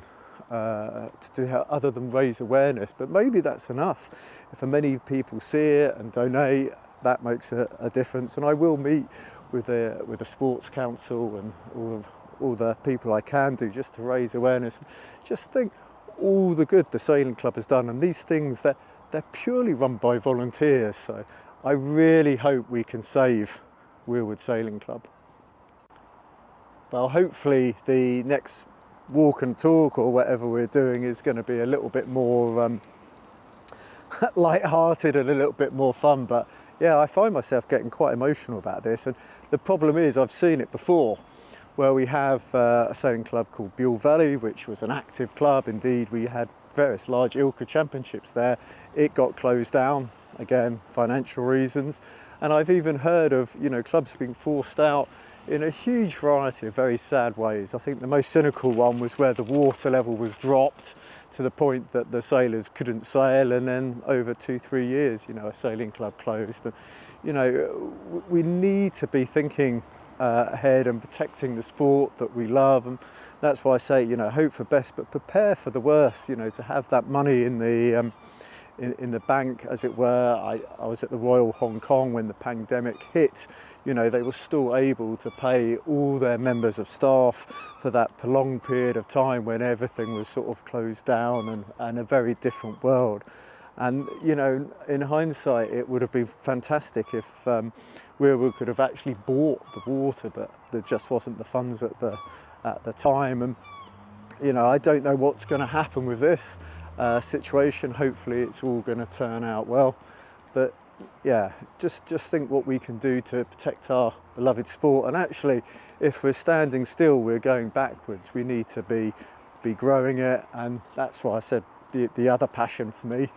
[SPEAKER 16] to do other than raise awareness, but maybe that's enough. If many people see it and donate, that makes a difference. And I will meet with the Sports Council and all the people I can do just to raise awareness. Just think, all the good the sailing club has done. And these things, they're purely run by volunteers. So I really hope we can save Weirwood Sailing Club. Well, hopefully the next walk and talk or whatever we're doing is going to be a little bit more light-hearted and a little bit more fun. But yeah, I find myself getting quite emotional about this. And the problem is I've seen it before, where we have a sailing club called Buell Valley, which was an active club. Indeed, we had various large ILCA championships there. It got closed down, again, financial reasons. And I've even heard of, you know, clubs being forced out in a huge variety of very sad ways. I think the most cynical one was where the water level was dropped to the point that the sailors couldn't sail, and then over 2-3 years, you know, a sailing club closed. And, you know, we need to be thinking ahead and protecting the sport that we love. And that's why I say, you know, hope for best, but prepare for the worst. You know, to have that money in the bank, as it were. I was at the Royal Hong Kong when the pandemic hit. You know, they were still able to pay all their members of staff for that prolonged period of time when everything was sort of closed down and a very different world. And, you know, in hindsight, it would have been fantastic if we could have actually bought the water, but there just wasn't the funds at the time. And, you know, I don't know what's going to happen with this situation. Hopefully it's all going to turn out well. But yeah, just think what we can do to protect our beloved sport. And actually, if we're standing still, we're going backwards. We need to be growing it. And that's why I said the other passion for me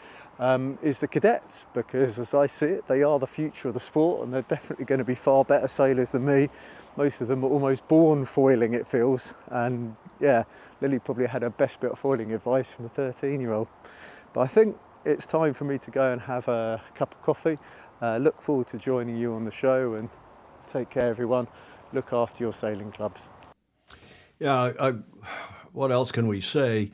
[SPEAKER 16] is the cadets, because as I see it, they are the future of the sport, and they're definitely going to be far better sailors than me. Most of them are almost born foiling, it feels. And yeah, Lily probably had her best bit of foiling advice from a 13-year-old. But I think it's time for me to go and have a cup of coffee. Look forward to joining you on the show, and take care, everyone. Look after your sailing clubs.
[SPEAKER 1] Yeah, what else can we say?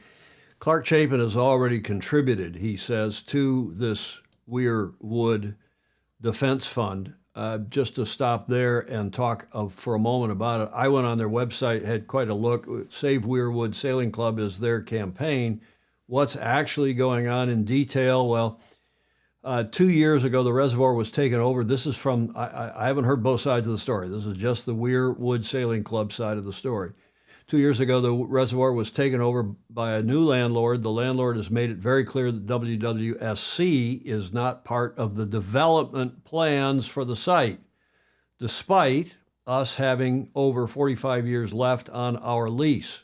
[SPEAKER 1] Clark Chapin has already contributed, he says, to this Weirwood Defense Fund. Just to stop there and talk for a moment about it, I went on their website, had quite a look. Save Weirwood Sailing Club is their campaign. What's actually going on in detail? Well, 2 years ago, the reservoir was taken over. This is from, I haven't heard both sides of the story. This is just the Weirwood Sailing Club side of the story. 2 years ago, the reservoir was taken over by a new landlord. The landlord has made it very clear that WWSC is not part of the development plans for the site, despite us having over 45 years left on our lease.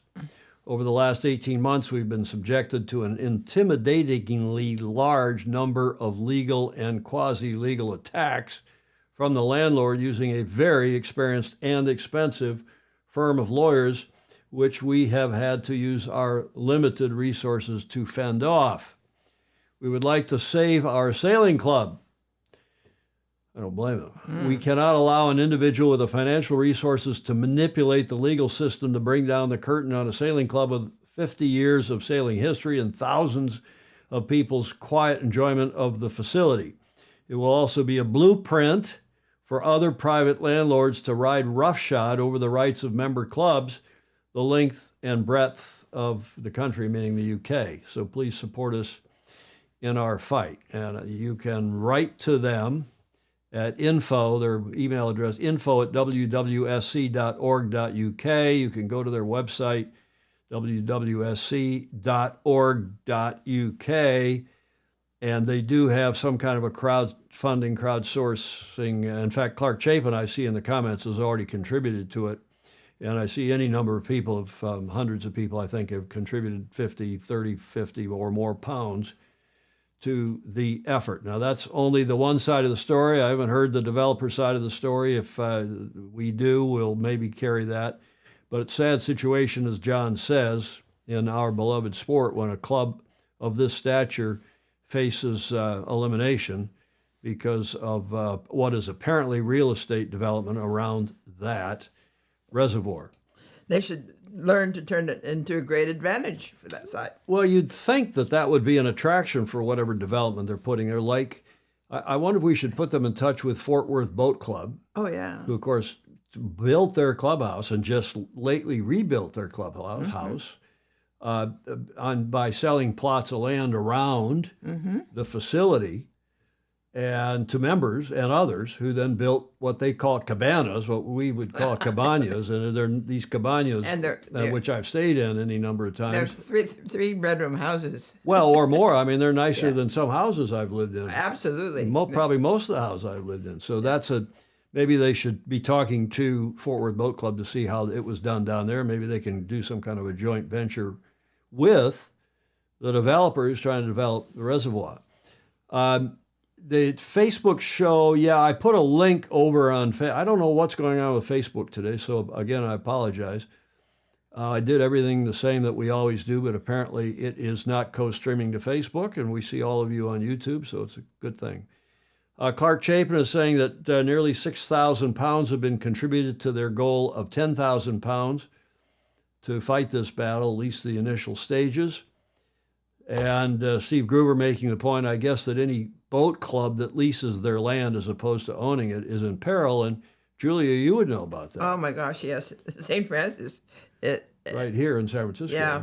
[SPEAKER 1] Over the last 18 months, we've been subjected to an intimidatingly large number of legal and quasi-legal attacks from the landlord using a very experienced and expensive firm of lawyers, which we have had to use our limited resources to fend off. We would like to save our sailing club. I don't blame them. We cannot allow an individual with the financial resources to manipulate the legal system to bring down the curtain on a sailing club with 50 years of sailing history and thousands of people's quiet enjoyment of the facility. It will also be a blueprint for other private landlords to ride roughshod over the rights of member clubs the length and breadth of the country, meaning the UK. So please support us in our fight. And you can write to them at info, their email address, info@wwsc.org.uk. You can go to their website, wwsc.org.uk, and they do have some kind of a crowdfunding, crowdsourcing. In fact, Clark Chapin, I see in the comments, has already contributed to it. And I see any number of people, hundreds of people, I think, have contributed 50, 30, 50 or more pounds to the effort. Now, that's only the one side of the story. I haven't heard the developer side of the story. If we do, we'll maybe carry that. But it's a sad situation, as John says, in our beloved sport when a club of this stature faces elimination because of what is apparently real estate development around that reservoir.
[SPEAKER 2] They should learn to turn it into a great advantage for that site.
[SPEAKER 1] Well, you'd think that that would be an attraction for whatever development they're putting there. Like, I wonder if we should put them in touch with Fort Worth Boat Club.
[SPEAKER 2] Oh, yeah.
[SPEAKER 1] Who, of course, built their clubhouse and just lately rebuilt their clubhouse. by selling plots of land around the facility and to members and others who then built what they call cabanas, what we would call cabanas, and they're these cabanas,
[SPEAKER 2] And they're
[SPEAKER 1] which I've stayed in any number of
[SPEAKER 2] They're
[SPEAKER 1] times.
[SPEAKER 2] three-bedroom houses.
[SPEAKER 1] Well, or more. I mean, they're nicer than some houses I've lived in.
[SPEAKER 2] Absolutely.
[SPEAKER 1] Probably most of the houses I've lived in. So maybe they should be talking to Fort Worth Boat Club to see how it was done down there. Maybe they can do some kind of a joint venture with the developers trying to develop the reservoir. The Facebook show, yeah, I put a link over on, I don't know what's going on with Facebook today, so again, I apologize. I did everything the same that we always do, but apparently it is not co-streaming to Facebook, and we see all of you on YouTube, so it's a good thing. Clark Chapin is saying that nearly 6,000 pounds have been contributed to their goal of 10,000 pounds to fight this battle, at least the initial stages. And Steve Gruber making the point, I guess, that any boat club that leases their land as opposed to owning it is in peril. And Julia, you would know about that.
[SPEAKER 2] Oh my gosh, yes. St. Francis,
[SPEAKER 1] right here in San Francisco.
[SPEAKER 2] Yeah,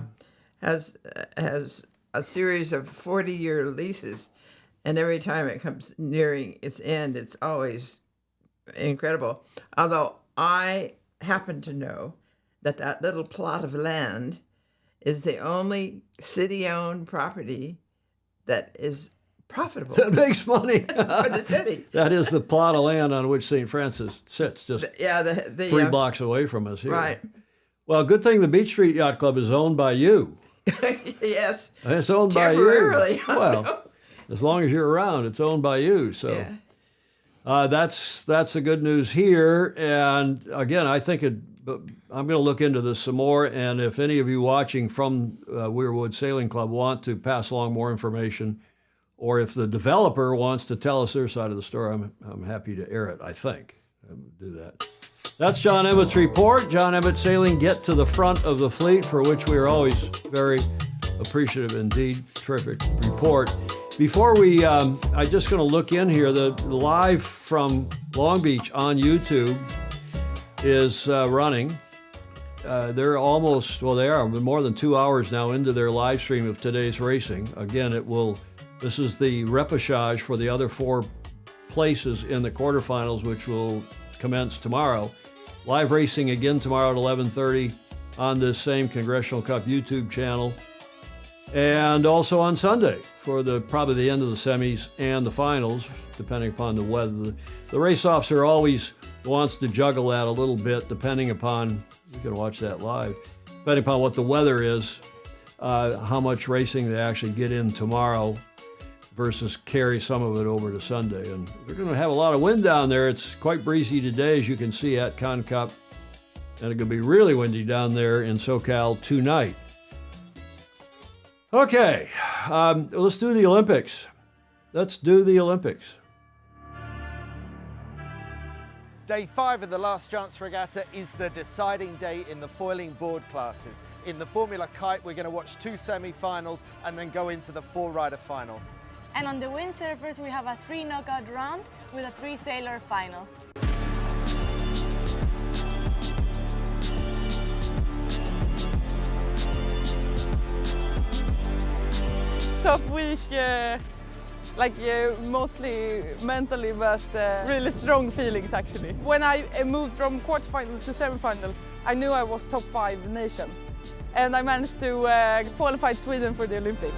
[SPEAKER 2] has a series of 40-year leases, and every time it comes nearing its end, it's always incredible. Although I happen to know that little plot of land is the only city-owned property that is profitable.
[SPEAKER 1] That makes money.
[SPEAKER 2] For the city.
[SPEAKER 1] That is the plot of land on which St. Francis sits, just
[SPEAKER 2] the
[SPEAKER 1] 3 blocks away from us here.
[SPEAKER 2] Right.
[SPEAKER 1] Well, good thing the Beach Street Yacht Club is owned by you.
[SPEAKER 2] Yes.
[SPEAKER 1] It's owned by you.
[SPEAKER 2] Temporarily.
[SPEAKER 1] Well, as long as you're around, it's owned by you. So that's the good news here. And again, I think I'm going to look into this some more. And if any of you watching from Weirwood Sailing Club want to pass along more information, or if the developer wants to tell us their side of the story, I'm happy to air it, I think. I would do that. That's John Emmett's report. John Emmett Sailing, get to the front of the fleet, for which we are always very appreciative indeed. Terrific report. Before we, I'm just going to look in here. The live from Long Beach on YouTube is running. They're almost, well, they are more than 2 hours now into their live stream of today's racing. Again, this is the repechage for the other 4 places in the quarterfinals, which will commence tomorrow. Live racing again tomorrow at 11:30 on this same Congressional Cup YouTube channel. And also on Sunday for probably the end of the semis and the finals, depending upon the weather. The race-offs are always wants to juggle that a little bit, depending upon, you can watch that live, depending upon what the weather is, how much racing they actually get in tomorrow versus carry some of it over to Sunday. And they're going to have a lot of wind down there. It's quite breezy today, as you can see at ConCup, and it's going to be really windy down there in SoCal tonight. Okay, let's do the Olympics. Let's do the Olympics.
[SPEAKER 17] Day 5 of the Last Chance Regatta is the deciding day in the foiling board classes. In the Formula Kite, we're going to watch 2 semi-finals and then go into the 4-rider final.
[SPEAKER 18] And on the windsurfers, we have a 3 knockout round with a 3-sailor final.
[SPEAKER 19] Tough week, mostly mentally, but really strong feelings actually. When I moved from quarterfinal to semi-final, I knew I was top 5 nation, and I managed to qualify Sweden for the Olympics.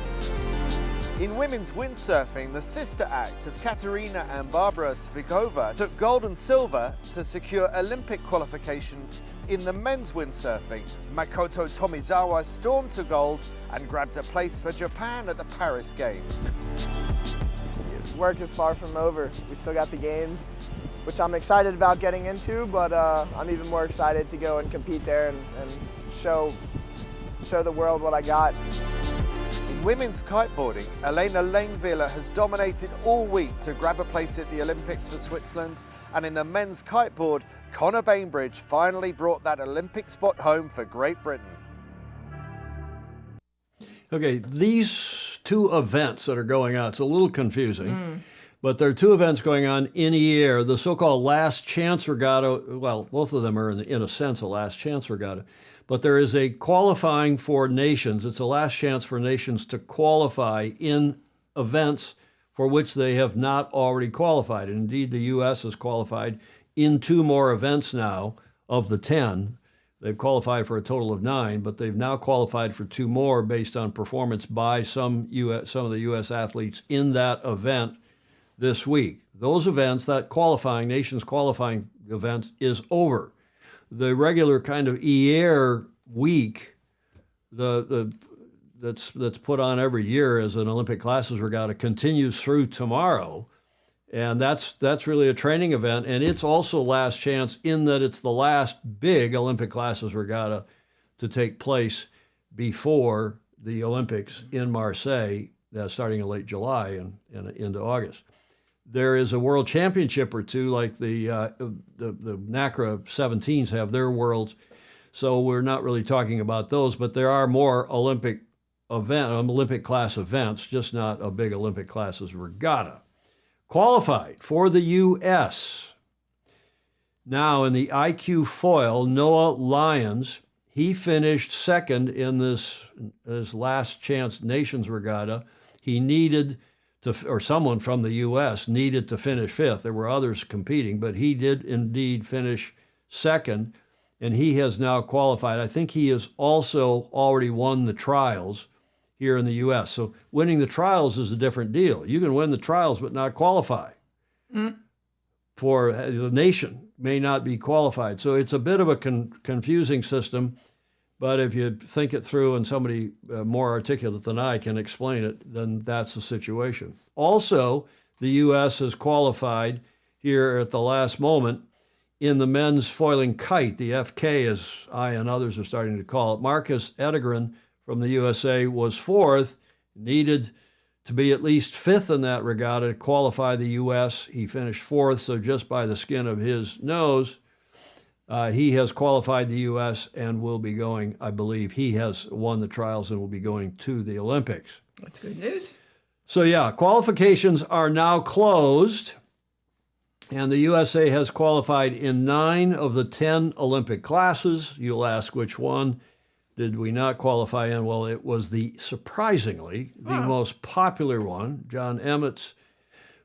[SPEAKER 17] In women's windsurfing, the sister act of Katerina and Barbara Svikova took gold and silver to secure Olympic qualification. In the men's windsurfing, Makoto Tomizawa stormed to gold and grabbed a place for Japan at the Paris Games.
[SPEAKER 20] Work is far from over. We still got the games, which I'm excited about getting into, but I'm even more excited to go and compete there and show the world what I got.
[SPEAKER 17] In women's kiteboarding, Elena Langviller has dominated all week to grab a place at the Olympics for Switzerland, and in the men's kiteboard, Connor Bainbridge finally brought that Olympic spot home for Great Britain.
[SPEAKER 1] Okay, these 2 events that are going on, it's a little confusing, but there are 2 events going on in the air. The so-called Last Chance Regatta, well, both of them are in a sense a Last Chance Regatta, But there is a qualifying for nations. It's a last chance for nations to qualify in events for which they have not already qualified. And indeed, the U.S. has qualified in 2 more events now of the 10. They've qualified for a total of 9, but they've now qualified for 2 more based on performance by some of the U.S. athletes in that event this week. Those events, that qualifying, nations qualifying event, is over. The regular kind of EAR week, that's put on every year as an Olympic classes regatta, continues through tomorrow, and that's really a training event, and it's also last chance in that it's the last big Olympic classes regatta to take place before the Olympics in Marseille, starting in late July and into August. There is a world championship or two, like the NACRA 17s have their worlds, so we're not really talking about those, but there are more Olympic class events, just not a big Olympic classes regatta. Qualified for the U.S. Now in the IQ foil, Noah Lyons, he finished second in this last chance nations regatta. He needed or someone from the U.S. needed to finish 5th. There were others competing, but he did indeed finish second, and he has now qualified. I think he has also already won the trials here in the U.S. So winning the trials is a different deal. You can win the trials but not qualify. For the nation may not be qualified. So it's a bit of a confusing system. But if you think it through and somebody more articulate than I can explain it, then that's the situation. Also, the U.S. has qualified here at the last moment in the men's foiling kite, the FK, as I and others are starting to call it. Marcus Edegren from the USA was 4th, needed to be at least 5th in that regatta to qualify the U.S. He finished 4th, so just by the skin of his nose, he has qualified the U.S. and will be going, I believe, he has won the trials and will be going to the Olympics.
[SPEAKER 2] That's good news.
[SPEAKER 1] So yeah, qualifications are now closed, and the USA has qualified in 9 of the 10 Olympic classes. You'll ask which one did we not qualify in? Well, it was surprisingly, the most popular one. John Emmett's,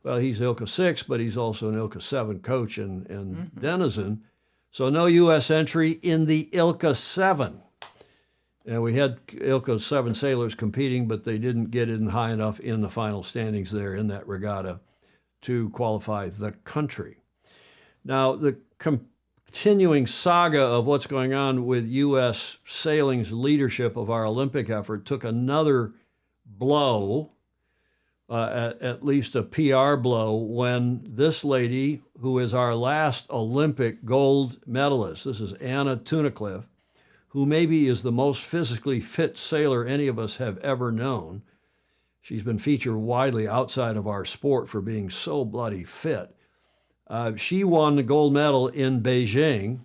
[SPEAKER 1] well, he's ILCA 6, but he's also an ILCA 7 coach and denizen. So no U.S. entry in the ILCA 7. And we had ILCA 7 sailors competing, but they didn't get in high enough in the final standings there in that regatta to qualify the country. Now, the continuing saga of what's going on with U.S. sailing's leadership of our Olympic effort took another blow, at least a PR blow, when this lady, who is our last Olympic gold medalist, this is Anna Tunnicliffe, who maybe is the most physically fit sailor any of us have ever known. She's been featured widely outside of our sport for being so bloody fit. She won the gold medal in Beijing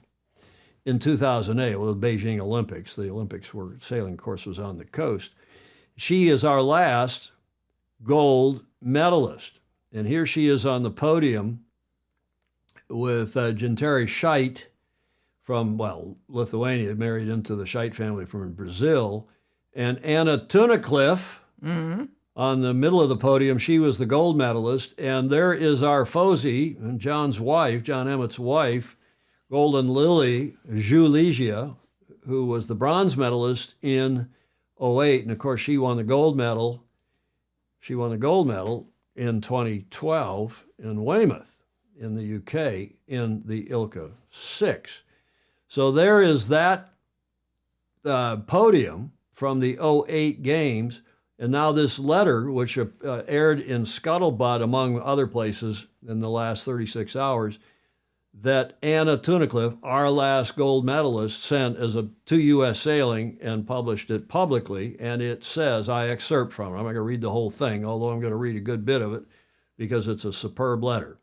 [SPEAKER 1] in 2008, well, the Beijing Olympics. The Olympics were, sailing course was on the coast. She is our last gold medalist. And here she is on the podium with Ginterė Šeit from, well, Lithuania, married into the Šeit family from Brazil, and Anna Tunnicliffe on the middle of the podium. She was the gold medalist. And there is our FOSI, and John's wife, John Emmett's wife, Golden Lily Julegia, who was the bronze medalist in 2008. And of course, she won the gold medal. She won the gold medal in 2012 in Weymouth in the UK in the ILCA 6. So there is that podium from the 2008 games. And now this letter, which aired in Scuttlebutt, among other places, in the last 36 hours, that Anna Tunnicliffe, our last gold medalist, sent to U.S. Sailing and published it publicly. And it says, I excerpt from it. I'm not going to read the whole thing, although I'm going to read a good bit of it because it's a superb letter.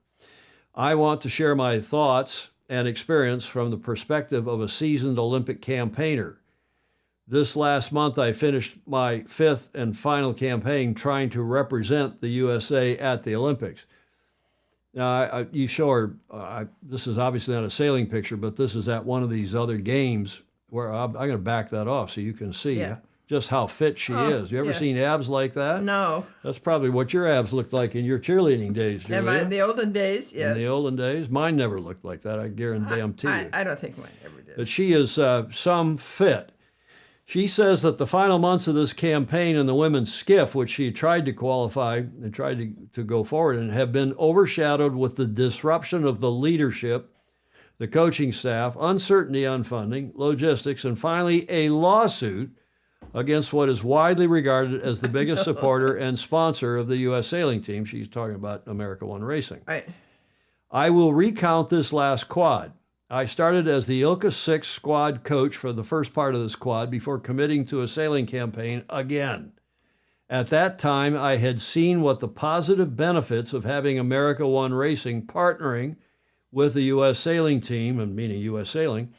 [SPEAKER 1] I want to share my thoughts and experience from the perspective of a seasoned Olympic campaigner. This last month, I finished my 5th and final campaign trying to represent the USA at the Olympics. Now, you show her, this is obviously not a sailing picture, but this is at one of these other games where I'm going to back that off so you can see
[SPEAKER 2] Yeah.
[SPEAKER 1] just how fit she is. You ever
[SPEAKER 2] yes.
[SPEAKER 1] seen abs like that?
[SPEAKER 2] No.
[SPEAKER 1] That's probably what your abs looked like in your cheerleading days, Julia.
[SPEAKER 2] Am I in the olden days? Yes.
[SPEAKER 1] In the olden days? Mine never looked like that, I guarantee you.
[SPEAKER 2] I don't think mine ever did.
[SPEAKER 1] But she is some fit. She says that the final months of this campaign in the women's skiff, which she tried to qualify and tried to go forward in, have been overshadowed with the disruption of the leadership, the coaching staff, uncertainty on funding, logistics, and finally a lawsuit against what is widely regarded as the biggest supporter and sponsor of the U.S. sailing team. She's talking about America One Racing.
[SPEAKER 2] Right.
[SPEAKER 1] I will recount this last quad. I started as the ILCA 6 squad coach for the first part of this quad before committing to a sailing campaign again. At that time, I had seen what the positive benefits of having America One Racing partnering with the U.S. sailing team, and meaning U.S. Sailing,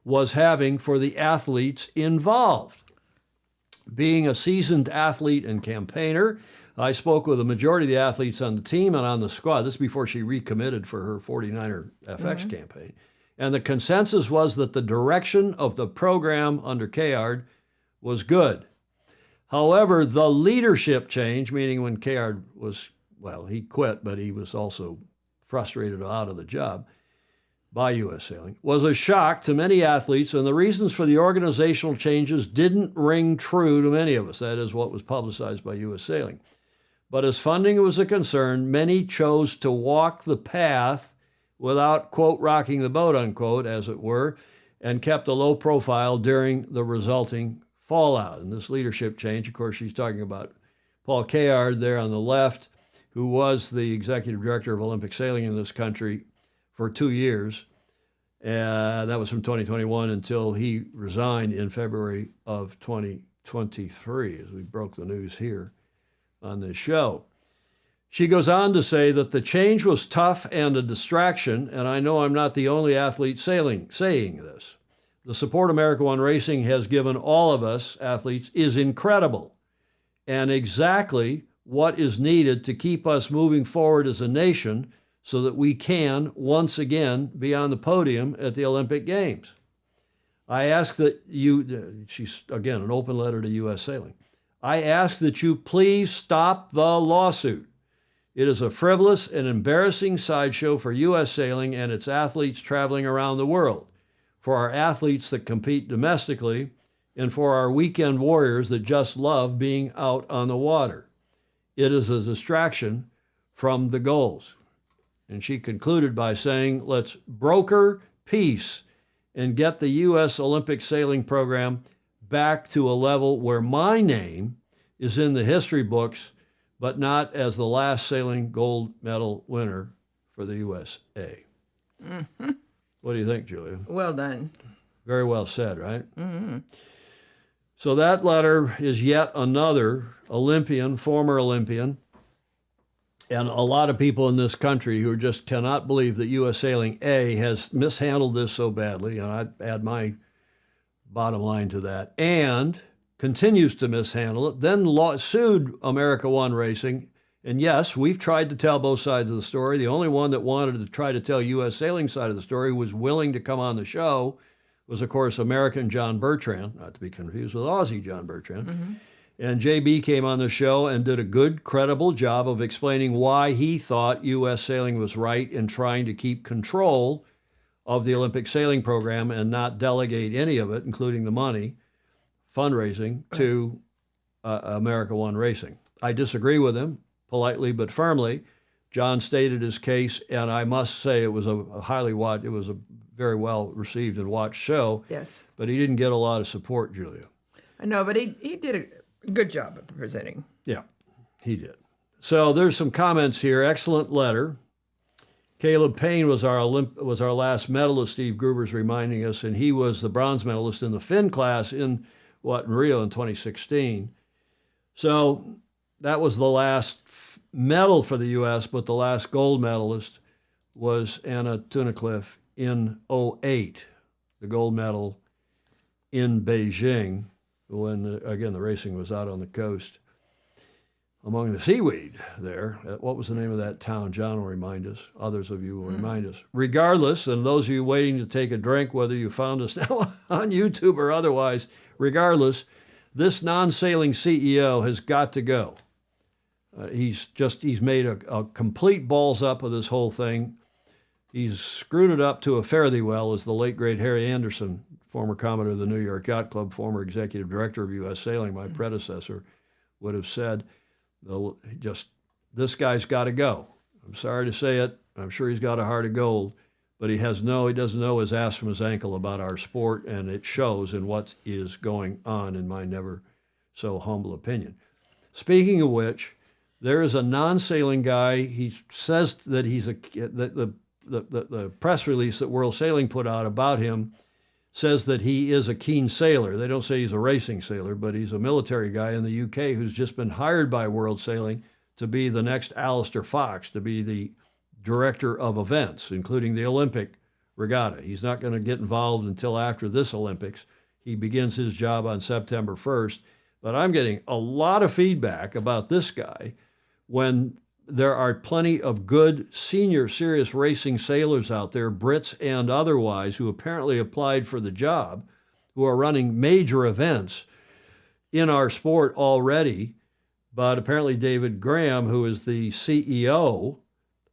[SPEAKER 1] was having for the athletes involved. Being a seasoned athlete and campaigner, I spoke with a majority of the athletes on the team and on the squad. This is before she recommitted for her 49er FX campaign. And the consensus was that the direction of the program under Kayard was good. However, the leadership change, meaning when Kayard was, well, he quit, but he was also frustrated out of the job by U.S. Sailing, was a shock to many athletes, and the reasons for the organizational changes didn't ring true to many of us. That is what was publicized by U.S. Sailing. But as funding was a concern, many chose to walk the path without, quote, rocking the boat, unquote, as it were, and kept a low profile during the resulting fallout. And this leadership change, of course, she's talking about Paul Kayard there on the left, who was the executive director of Olympic sailing in this country for 2 years. That was from 2021 until he resigned in February of 2023, as we broke the news here on this show. She goes on to say that the change was tough and a distraction, and I know I'm not the only athlete saying this. The support America One Racing has given all of us athletes is incredible and exactly what is needed to keep us moving forward as a nation so that we can once again be on the podium at the Olympic Games. I ask that you, she's again an open letter to U.S. Sailing, I ask that you please stop the lawsuit. It is a frivolous and embarrassing sideshow for U.S. Sailing and its athletes traveling around the world, for our athletes that compete domestically, and for our weekend warriors that just love being out on the water. It is a distraction from the goals. And she concluded by saying, let's broker peace and get the U.S. Olympic sailing program back to a level where my name is in the history books, but not as the last sailing gold medal winner for the USA.
[SPEAKER 2] Mm-hmm.
[SPEAKER 1] What do you think, Julia?
[SPEAKER 2] Well done.
[SPEAKER 1] Very well said, right?
[SPEAKER 2] Mm-hmm.
[SPEAKER 1] So that letter is yet another Olympian, former Olympian, and a lot of people in this country who just cannot believe that U.S. Sailing, A, has mishandled this so badly, and I add my bottom line to that, and continues to mishandle it, then sued America One Racing. And yes, we've tried to tell both sides of the story. The only one that wanted to try to tell U.S. Sailing side of the story, was willing to come on the show, was, of course, American John Bertrand, not to be confused with Aussie John Bertrand.
[SPEAKER 2] Mm-hmm.
[SPEAKER 1] And JB came on the show and did a good, credible job of explaining why he thought U.S. Sailing was right in trying to keep control of the Olympic sailing program and not delegate any of it, including the money, fundraising, to America One Racing. I disagree with him, politely but firmly. John stated his case, and I must say it was a very well received and watched show.
[SPEAKER 2] Yes.
[SPEAKER 1] But he didn't get a lot of support, Julia.
[SPEAKER 2] I know, but he did a good job of presenting.
[SPEAKER 1] Yeah, he did. So there's some comments here. Excellent letter. Caleb Payne was our last medalist, Steve Gruber's reminding us, and he was the bronze medalist in the Finn class in Rio in 2016. So that was the last medal for the U.S., but the last gold medalist was Anna Tunnicliffe in 2008, the gold medal in Beijing, when, again, the racing was out on the coast. among the seaweed there. What was the name of that town? John will remind us. Others of you will remind us. Regardless, and those of you waiting to take a drink, whether you found us now on YouTube or otherwise, regardless, this non-sailing CEO has got to go. He's made a complete balls up of this whole thing. He's screwed it up to a fare thee well, as the late, great Harry Anderson, former Commodore of the New York Yacht Club, former executive director of U.S. Sailing, my predecessor, would have said. This guy's got to go. I'm sorry to say it. I'm sure he's got a heart of gold, but he doesn't know his ass from his ankle about our sport, and it shows in what is going on, in my never so humble opinion. Speaking of which, there is a non-sailing guy. He says that the press release that World Sailing put out about him says that he is a keen sailor. They don't say he's a racing sailor, but he's a military guy in the UK who's just been hired by World Sailing to be the next Alistair Fox, to be the director of events, including the Olympic regatta. He's not going to get involved until after this Olympics. He begins his job on September 1st. But I'm getting a lot of feedback about this guy when there are plenty of good senior serious racing sailors out there, Brits and otherwise, who apparently applied for the job, who are running major events in our sport already. But apparently David Graham, who is the CEO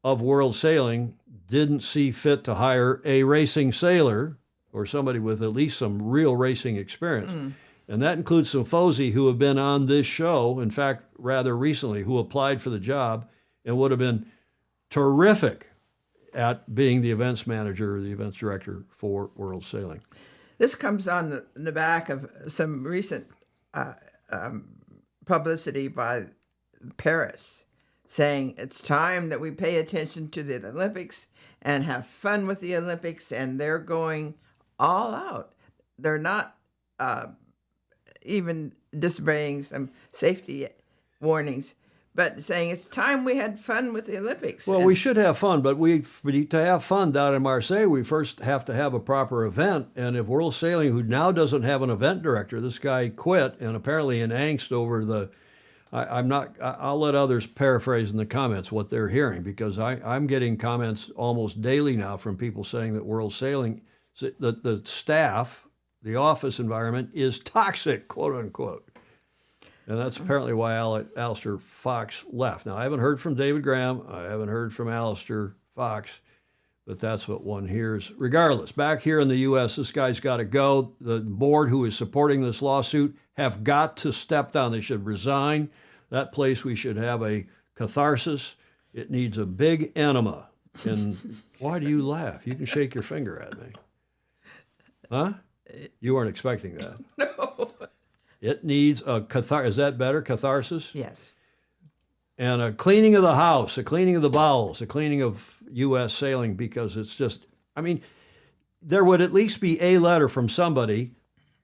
[SPEAKER 1] of World Sailing, didn't see fit to hire a racing sailor or somebody with at least some real racing experience. And that includes some FOSI who have been on this show, in fact, rather recently, who applied for the job and would have been terrific at being the events manager or the events director for World Sailing.
[SPEAKER 2] This comes on the back of some recent publicity by Paris, saying it's time that we pay attention to the Olympics and have fun with the Olympics, and they're going all out. They're not even disobeying some safety warnings, but saying it's time we had fun with the Olympics.
[SPEAKER 1] Well, we should have fun, but to have fun down in Marseille, we first have to have a proper event. And if World Sailing, who now doesn't have an event director, this guy quit, and apparently in angst over the, I'll let others paraphrase in the comments what they're hearing, because I'm getting comments almost daily now from people saying that World Sailing, the staff, the office environment is toxic, quote unquote. And that's apparently why Alistair Fox left. Now, I haven't heard from David Graham. I haven't heard from Alistair Fox, but that's what one hears. Regardless, back here in the U.S., this guy's got to go. The board who is supporting this lawsuit have got to step down. They should resign. That place, we should have a catharsis. It needs a big enema. And why do you laugh? You can shake your finger at me. Huh? You weren't expecting that.
[SPEAKER 2] No.
[SPEAKER 1] It needs a is that better? Catharsis?
[SPEAKER 2] Yes.
[SPEAKER 1] And a cleaning of the house, a cleaning of the bowels, a cleaning of U.S. Sailing, because it's just, there would at least be a letter from somebody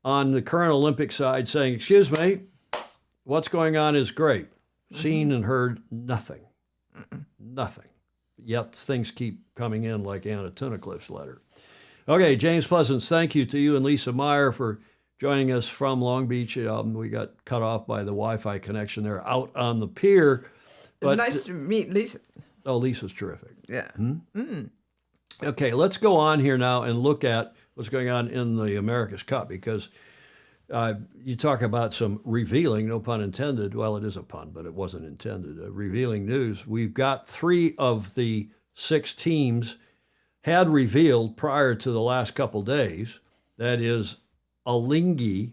[SPEAKER 1] on the current Olympic side saying, excuse me, what's going on is great. Seen and heard nothing. Nothing. Yet things keep coming in like Anna Tunnicliffe's letter. Okay, James Pleasance, thank you to you and Lisa Meyer for joining us from Long Beach. We got cut off by the Wi-Fi connection there out on the pier.
[SPEAKER 2] It's nice to meet Lisa.
[SPEAKER 1] Oh, Lisa's terrific.
[SPEAKER 2] Yeah.
[SPEAKER 1] Okay, let's go on here now and look at what's going on in the America's Cup, because you talk about some revealing, no pun intended. Well, it is a pun, but it wasn't intended. Revealing news. We've got 3 of the 6 teams had revealed prior to the last couple days. That is Alinghi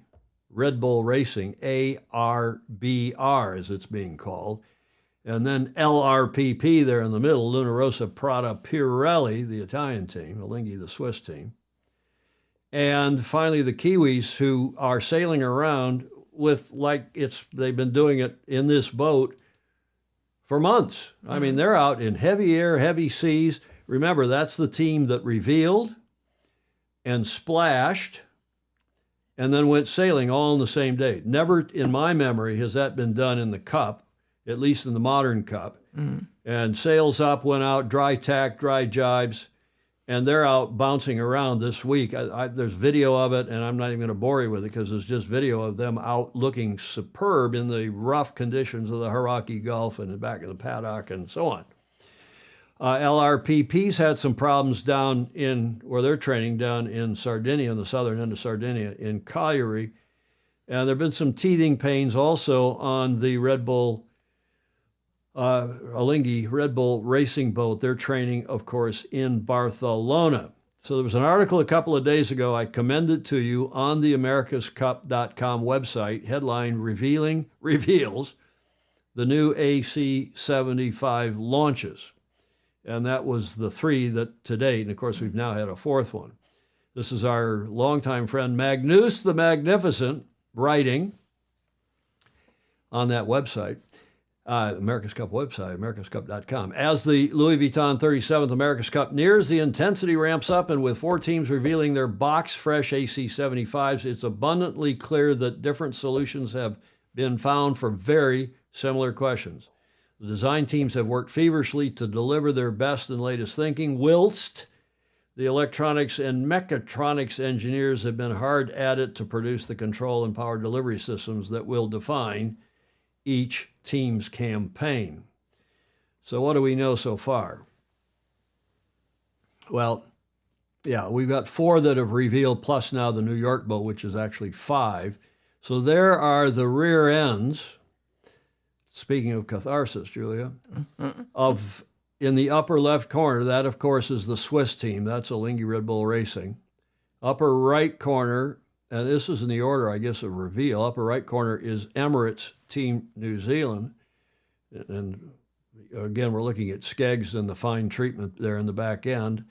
[SPEAKER 1] Red Bull Racing, ARBR as it's being called, and then LRPP there in the middle, Luna Rossa Prada Pirelli, the Italian team, Alinghi the Swiss team, and finally the Kiwis, who are sailing around with they've been doing it in this boat for months. They're out in heavy air, heavy seas. Remember, that's the team that revealed and splashed and then went sailing all in the same day. Never in my memory has that been done in the Cup, at least in the modern Cup. And sails up, went out, dry tack, dry jibes, and they're out bouncing around this week. There's video of it, and I'm not even going to bore you with it because it's just video of them out looking superb in the rough conditions of the Hauraki Gulf and the back of the paddock and so on. LRPP's had some problems down in where they're training down in Sardinia, on the southern end of Sardinia, in Cagliari. And there have been some teething pains also on the Red Bull, Alinghi Red Bull racing boat. They're training, of course, in Barcelona. So there was an article a couple of days ago. I commend it to you on the americascup.com website. Headline reveals the new AC-75 launches. And that was the 3 that to date, and of course we've now had a 4th one. This is our longtime friend Magnus the Magnificent writing on that website, America's Cup website, americascup.com. As the Louis Vuitton 37th America's Cup nears, the intensity ramps up, and with 4 teams revealing their box-fresh AC-75s, it's abundantly clear that different solutions have been found for very similar questions. The design teams have worked feverishly to deliver their best and latest thinking, whilst the electronics and mechatronics engineers have been hard at it to produce the control and power delivery systems that will define each team's campaign. So what do we know so far? Well, yeah, we've got 4 that have revealed, plus now the New York boat, which is actually 5. So there are the rear ends. Speaking of catharsis, Julia, of in the upper left corner, that of course is the Swiss team. That's Alinghi Red Bull Racing. Upper right corner, and this is in the order, I guess, of reveal. Upper right corner is Emirates Team New Zealand. And again, we're looking at Skeggs and the fine treatment there in the back end.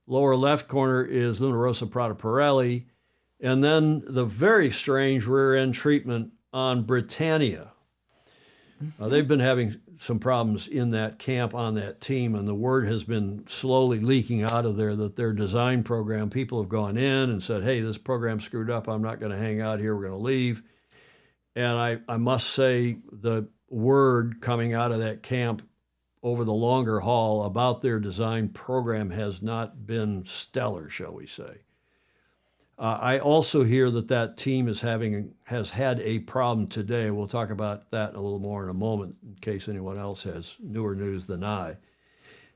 [SPEAKER 1] Lower left corner is Luna Rossa Prada Pirelli. And then the very strange rear end treatment on Britannia. They've been having some problems in that camp on that team, and the word has been slowly leaking out of there that their design program, people have gone in and said, hey, this program's screwed up. I'm not going to hang out here. We're going to leave. And I must say the word coming out of that camp over the longer haul about their design program has not been stellar, shall we say. I also hear that team has had a problem today. We'll talk about that a little more in a moment in case anyone else has newer news than I.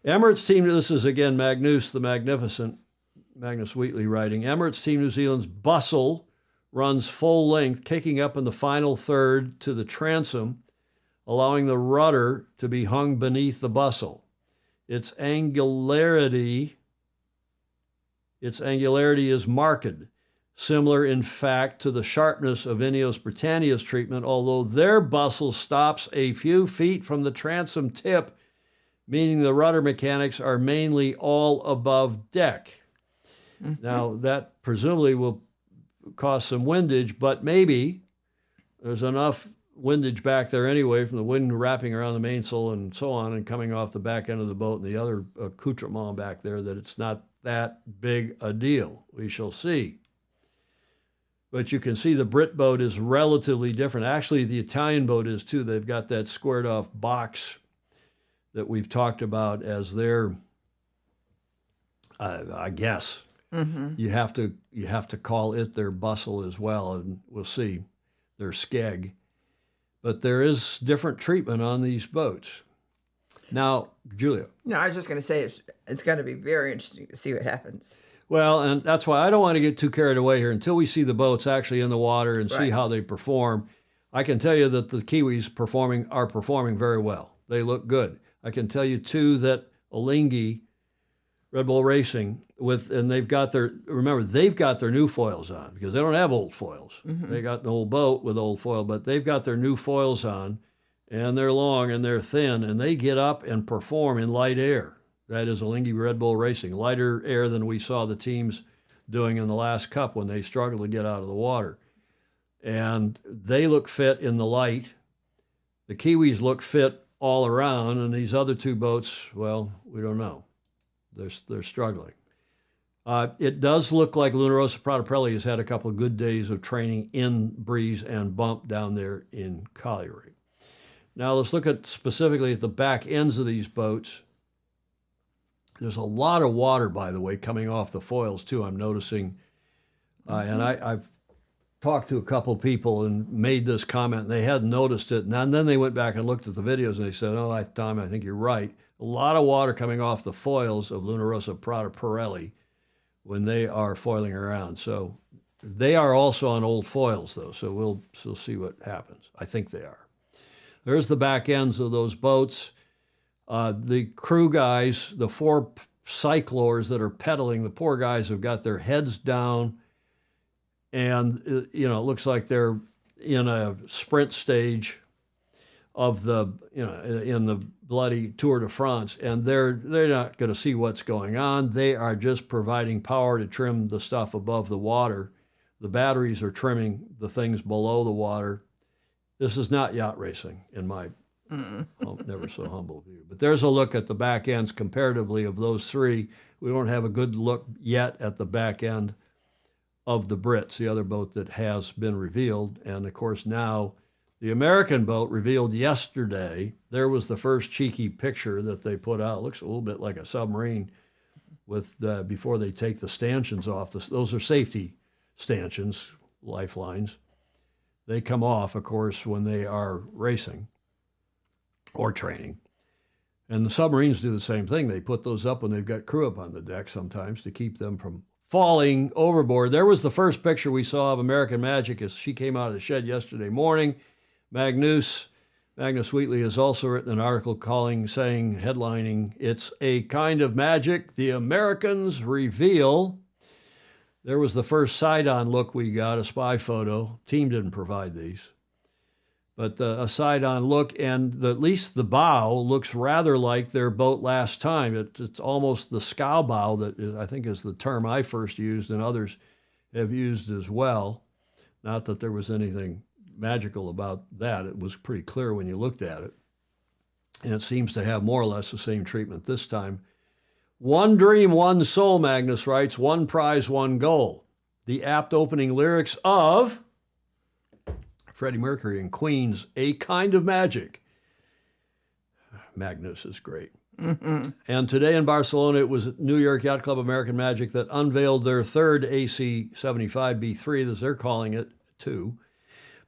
[SPEAKER 1] Emirates team, this is again Magnus the Magnificent, Magnus Wheatley writing. Emirates Team New Zealand's Bustle runs full length, kicking up in the final third to the transom, allowing the rudder to be hung beneath the bustle. Its angularity is marked, similar in fact to the sharpness of Ineos Britannia's treatment, although their bustle stops a few feet from the transom tip, meaning the rudder mechanics are mainly all above deck. Now, that presumably will cause some windage, but maybe there's enough windage back there anyway from the wind wrapping around the mainsail and so on and coming off the back end of the boat and the other accoutrement back there that it's not that big a deal. We shall see. But you can see the Brit boat is relatively different. Actually, the Italian boat is too. They've got that squared off box that we've talked about as their, I guess, you have to call it their bustle as well, and we'll see, their skeg. But there is different treatment on these boats. Now, Julia.
[SPEAKER 2] No, I was just going to say it's going to be very interesting to see what happens.
[SPEAKER 1] Well, and that's why I don't want to get too carried away here until we see the boats actually in the water and see how they perform. I can tell you that the Kiwis are performing very well. They look good. I can tell you too that Alinghi Red Bull Racing they've got their new foils on because they don't have old foils. They got the old boat with old foil, but they've got their new foils on, and they're long and they're thin, and they get up and perform in light air. That is Alinghi Red Bull Racing, lighter air than we saw the teams doing in the last Cup when they struggled to get out of the water. And they look fit in the light. The Kiwis look fit all around, and these other two boats, well, we don't know. They're struggling. It does look like Luna Rossa Prada Pirelli has had a couple of good days of training in breeze and bump down there in Cagliari. Now let's look specifically at the back ends of these boats. There's a lot of water, by the way, coming off the foils, too, I'm noticing. And I've talked to a couple people and made this comment, and they hadn't noticed it. And then they went back and looked at the videos, and they said, oh, Tom, I think you're right. A lot of water coming off the foils of Luna Rossa Prata Pirelli when they are foiling around. So they are also on old foils, though, so we'll see what happens. I think they are. There's the back ends of those boats. The crew guys, the 4 cyclors that are pedaling, the poor guys have got their heads down, and it looks like they're in a sprint stage of the in the bloody Tour de France, and they're not going to see what's going on. They are just providing power to trim the stuff above the water. The batteries are trimming the things below the water. This is not yacht racing, in my never so humble view. But there's a look at the back ends comparatively of those 3. We don't have a good look yet at the back end of the Brits, the other boat that has been revealed. And of course now the American boat revealed yesterday. There was the first cheeky picture that they put out. It looks a little bit like a submarine with before they take the stanchions off. Those are safety stanchions, lifelines. They come off, of course, when they are racing or training. And the submarines do the same thing. They put those up when they've got crew up on the deck sometimes to keep them from falling overboard. There was the first picture we saw of American Magic as she came out of the shed yesterday morning. Magnus Wheatley has also written an article headlining, "It's a Kind of Magic the Americans Reveal." There was the first side-on look we got, a spy photo. Team didn't provide these. But a side-on look, and at least the bow looks rather like their boat last time. It's almost the scow bow that I think is the term I first used, and others have used as well. Not that there was anything magical about that. It was pretty clear when you looked at it. And it seems to have more or less the same treatment this time. One dream, one soul, Magnus writes, one prize, one goal. The apt opening lyrics of Freddie Mercury and Queen's A Kind of Magic. Magnus is great. And today in Barcelona, it was New York Yacht Club American Magic that unveiled their third AC-75B3, as they're calling it, too,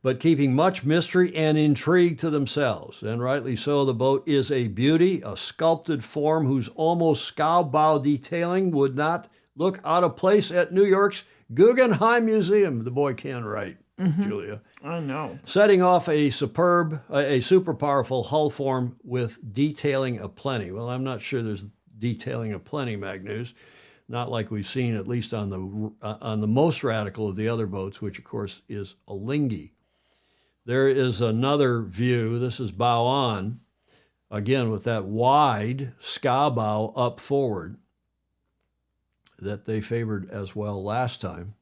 [SPEAKER 1] but keeping much mystery and intrigue to themselves. And rightly so, the boat is a beauty, a sculpted form whose almost scow bow detailing would not look out of place at New York's Guggenheim Museum. The boy can write, Julia.
[SPEAKER 2] I know.
[SPEAKER 1] Setting off a super powerful hull form with detailing aplenty. Well, I'm not sure there's detailing aplenty, Magnus. Not like we've seen, at least on the most radical of the other boats, which of course is a Lingy. There is another view. This is bow on, again with that wide scow bow up forward that they favored as well last time.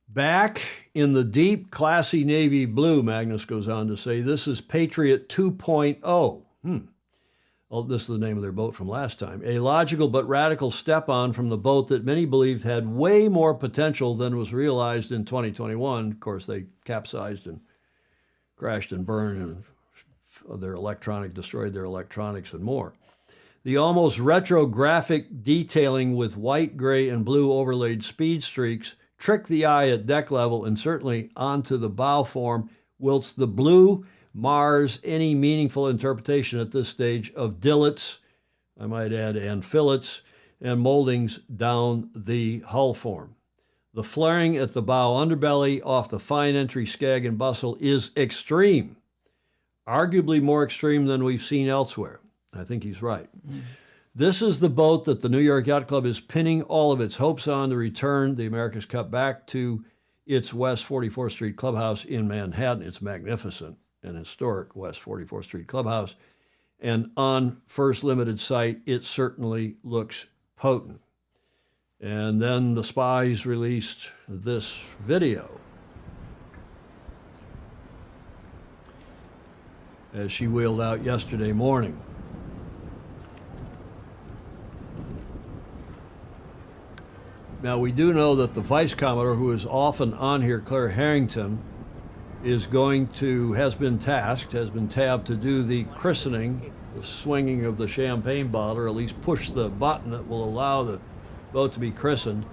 [SPEAKER 1] Back in the deep, classy navy blue, Magnus goes on to say, this is Patriot 2.0. Well, this is the name of their boat from last time. A logical but radical step on from the boat that many believed had way more potential than was realized in 2021. Of course, they capsized and crashed and burned, and destroyed their electronics and more. The almost retro graphic detailing with white, gray, and blue overlaid speed streaks tricked the eye at deck level and certainly onto the bow form, whilst the blue mars any meaningful interpretation at this stage of dillets, I might add, and fillets, and moldings down the hull form. The flaring at the bow underbelly off the fine entry skag and bustle is extreme, arguably more extreme than we've seen elsewhere. I think he's right. This is the boat that the New York Yacht Club is pinning all of its hopes on to return the America's Cup back to its West 44th Street Clubhouse in Manhattan. It's magnificent and historic West 44th Street Clubhouse. And on first limited sight, it certainly looks potent. And then the spies released this video as she wheeled out yesterday morning. Now, we do know that the Vice Commodore, who is often on here, Claire Harrington, has been tabbed to do the christening, the swinging of the champagne bottle, or at least push the button that will allow the boat to be christened.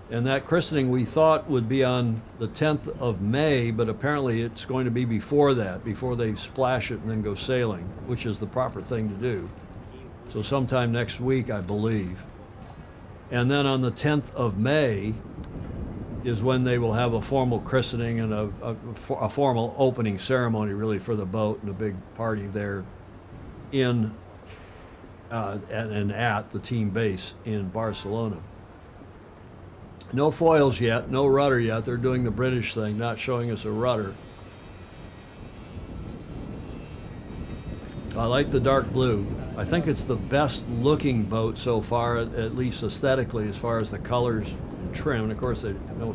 [SPEAKER 1] And that christening we thought would be on the 10th of May, but apparently it's going to be before that, before they splash it and then go sailing, which is the proper thing to do. So sometime next week, I believe. And then on the 10th of May is when they will have a formal christening and a formal opening ceremony, really, for the boat, and a big party there and at the team base in Barcelona. No foils yet, no rudder yet. They're doing the British thing, not showing us a rudder. I like the dark blue. I think it's the best looking boat so far, at least aesthetically, as far as the colors and trim. And of course, they no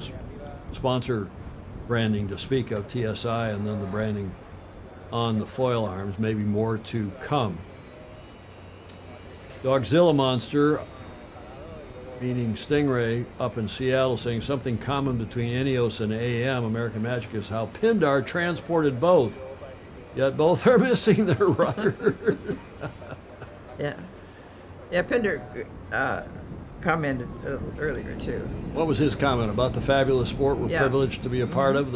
[SPEAKER 1] sponsor branding to speak of, TSI, and then the branding on the foil arms, maybe more to come. Dogzilla Monster, meaning Stingray, up in Seattle, saying something common between Ineos and AM, American Magic, is how Pindar transported both, yet both are missing their rudders.
[SPEAKER 2] Yeah. Pindar commented earlier, too.
[SPEAKER 1] What was his comment about the fabulous sport we're privileged to be a part of?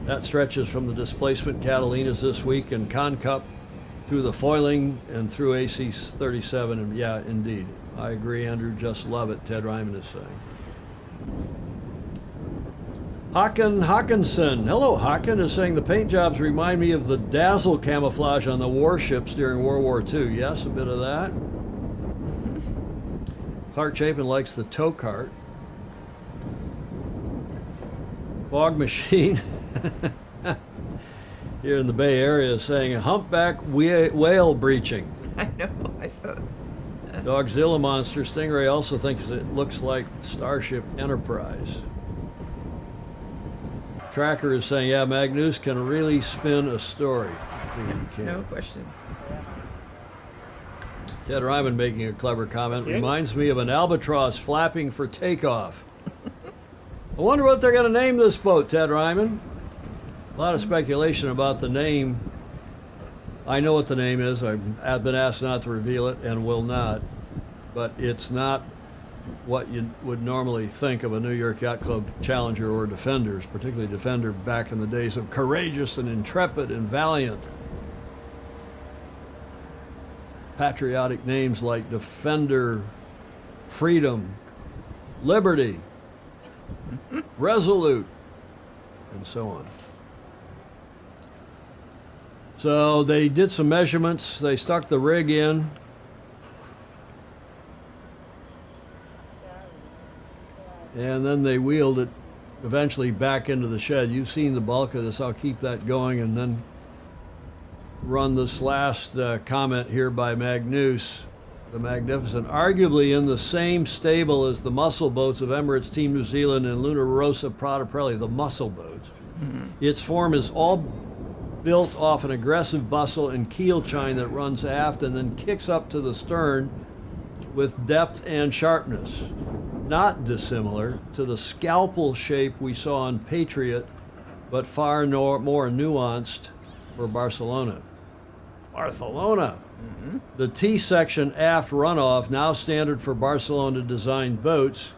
[SPEAKER 1] That stretches from the displacement Catalinas this week and ConCup through the foiling and through AC 37. And yeah, indeed. I agree, Andrew. Just love it, Ted Ryman is saying. Hawkinson. Hello, Hawkin is saying the paint jobs remind me of the dazzle camouflage on the warships during World War II. Yes, a bit of that. Clark Chapin likes the tow cart. Fog Machine here in the Bay Area is saying humpback whale breaching.
[SPEAKER 2] I know, I saw that.
[SPEAKER 1] Dogzilla Monster. Stingray also thinks it looks like Starship Enterprise. Tracker is saying, yeah, Magnus can really spin a story.
[SPEAKER 2] No question.
[SPEAKER 1] Ted Ryman making a clever comment. Reminds me of an albatross flapping for takeoff. I wonder what they're going to name this boat, Ted Ryman. A lot of speculation about the name. I know what the name is. I've been asked not to reveal it and will not. But it's not what you would normally think of a New York Yacht Club Challenger or Defenders, particularly Defender back in the days of courageous and intrepid and valiant. Patriotic names like Defender, Freedom, Liberty, Resolute, and so on. So they did some measurements. They stuck the rig in. And then they wheeled it eventually back into the shed. You've seen the bulk of this. I'll keep that going and then run this last comment here by Magnus, the Magnificent. Arguably in the same stable as the muscle boats of Emirates, Team New Zealand, and Luna Rossa Prada Pirelli, the muscle boats. Its form is all built off an aggressive bustle and keel chine that runs aft and then kicks up to the stern with depth and sharpness. Not dissimilar to the scalpel shape we saw on Patriot, but far more nuanced for Barcelona. The T-section aft runoff, now standard for Barcelona-designed boats,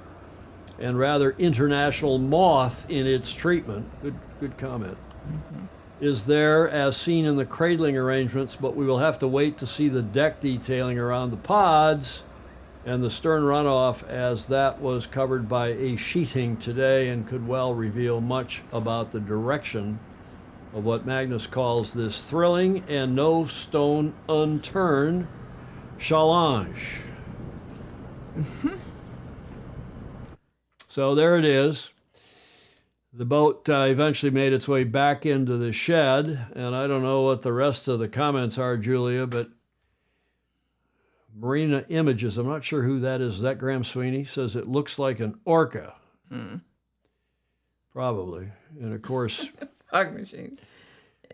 [SPEAKER 1] and rather international moth in its treatment. Good comment. Is there as seen in the cradling arrangements, but we will have to wait to see the deck detailing around the pods and the stern runoff, as that was covered by a sheeting today and could well reveal much about the direction of what Magnus calls this thrilling and no stone unturned challenge. So there it is. The boat eventually made its way back into the shed, and I don't know what the rest of the comments are, Julia, but Marina Images, I'm not sure who that is. Is that Graham Sweeney? Says it looks like an orca. Probably. And of course,
[SPEAKER 2] Fog Machine.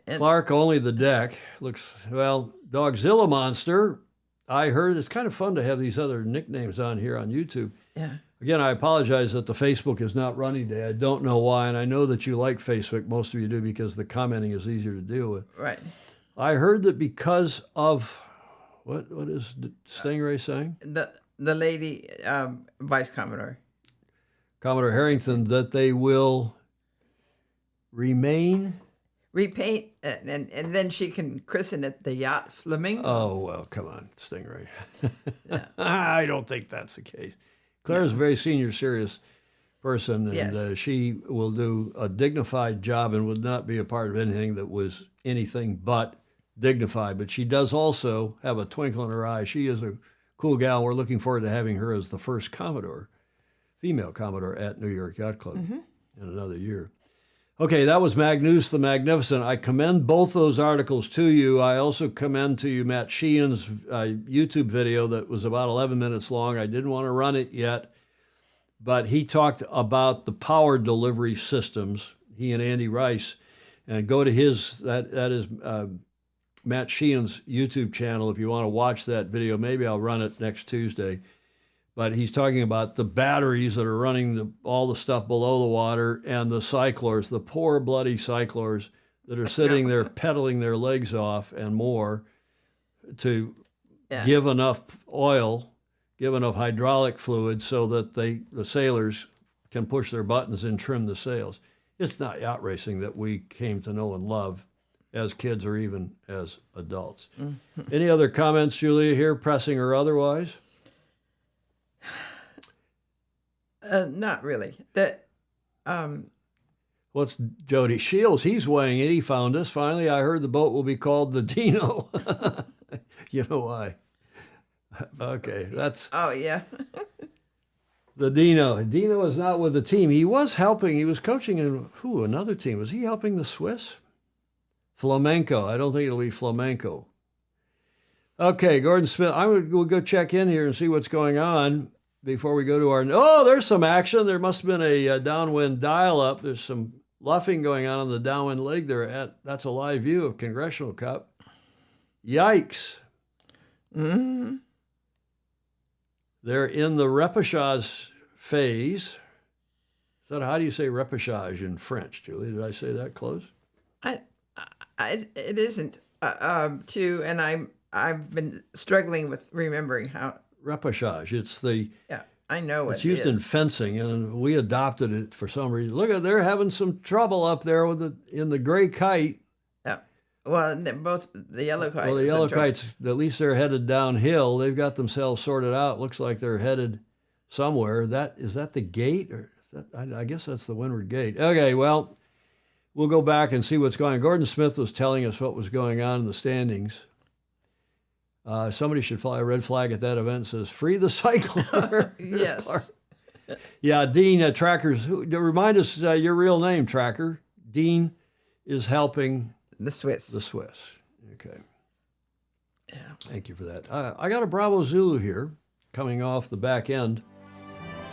[SPEAKER 1] Clark, only the deck. Looks, well, Dogzilla Monster. I heard it's kind of fun to have these other nicknames on here on YouTube.
[SPEAKER 2] Yeah.
[SPEAKER 1] Again, I apologize that the Facebook is not running today. I don't know why, and I know that you like Facebook. Most of you do because the commenting is easier to deal with.
[SPEAKER 2] Right.
[SPEAKER 1] I heard that because of what is Stingray saying?
[SPEAKER 2] The lady, Vice Commodore.
[SPEAKER 1] Commodore Harrington, that they will repaint, and then she can christen it the Yacht Flamingo. Oh, well, come on, Stingray. I don't think that's the case. Claire's a very senior, serious person, and
[SPEAKER 2] Yes.
[SPEAKER 1] she will do a dignified job and would not be a part of anything that was anything but dignified. But she does also have a twinkle in her eye. She is a cool gal. We're looking forward to having her as the first Commodore, female Commodore at New York Yacht Club in another year. Okay, that was Magnus the Magnificent. I commend both those articles to you. I also commend to you Matt Sheehan's YouTube video that was about 11 minutes long. I didn't want to run it yet, but he talked about the power delivery systems, he and Andy Rice, and go to his, that is Matt Sheehan's YouTube channel if you want to watch that video. Maybe I'll run it next Tuesday. But he's talking about the batteries that are running all the stuff below the water and the cyclors, the poor bloody cyclors that are sitting there pedaling their legs off and more to give enough oil, give enough hydraulic fluid so that the sailors can push their buttons and trim the sails. It's not yacht racing that we came to know and love as kids or even as adults. Any other comments, Julia, here, pressing or otherwise?
[SPEAKER 2] Not really.
[SPEAKER 1] What's Jody Shields? He's weighing it. He found us. Finally, I heard the boat will be called the Dino. You know why? Okay, that's...
[SPEAKER 2] Oh, yeah.
[SPEAKER 1] The Dino. Dino is not with the team. He was helping. He was coaching in, another team. Was he helping the Swiss? Flamenco. I don't think it'll be Flamenco. Okay, Gordon Smith. We'll go check in here and see what's going on before we go to our... Oh, there's some action. There must have been a downwind dial-up. There's some luffing going on the downwind leg there. That's a live view of Congressional Cup. Yikes.
[SPEAKER 2] Mm-hmm.
[SPEAKER 1] They're in the repêchage phase. How do you say repêchage in French, Julie? Did I say that close?
[SPEAKER 2] It isn't. And I've been struggling with remembering how...
[SPEAKER 1] Repêchage. It's the...
[SPEAKER 2] Yeah, I know
[SPEAKER 1] it's used in fencing, and we adopted it for some reason. Look, they're having some trouble up there in the gray kite.
[SPEAKER 2] Yeah. Well, both the yellow kite.
[SPEAKER 1] Well, the yellow kites, at least they're headed downhill. They've got themselves sorted out. Looks like they're headed somewhere. Is that the gate? Or is that, I guess that's the windward gate. Okay, well, we'll go back and see what's going on. Gordon Smith was telling us what was going on in the standings. Somebody should fly a red flag at that event. Says, free the cycler.
[SPEAKER 2] Yes.
[SPEAKER 1] Yeah, Dean, Trackers. Remind us your real name, Tracker. Dean is helping...
[SPEAKER 2] The Swiss.
[SPEAKER 1] The Swiss. Okay. Yeah. Thank you for that. I got a Bravo Zulu here coming off the back end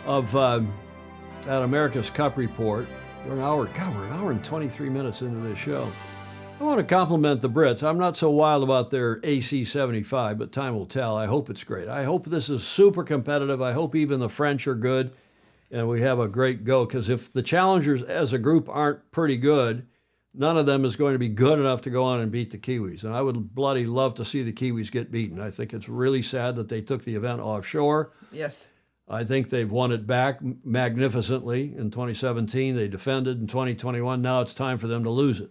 [SPEAKER 1] of that America's Cup report. We're an hour and 23 minutes into this show. I want to compliment the Brits. I'm not so wild about their AC-75, but time will tell. I hope it's great. I hope this is super competitive. I hope even the French are good and we have a great go, because if the challengers as a group aren't pretty good, none of them is going to be good enough to go on and beat the Kiwis. And I would bloody love to see the Kiwis get beaten. I think it's really sad that they took the event offshore.
[SPEAKER 2] Yes.
[SPEAKER 1] I think they've won it back magnificently in 2017. They defended in 2021. Now it's time for them to lose it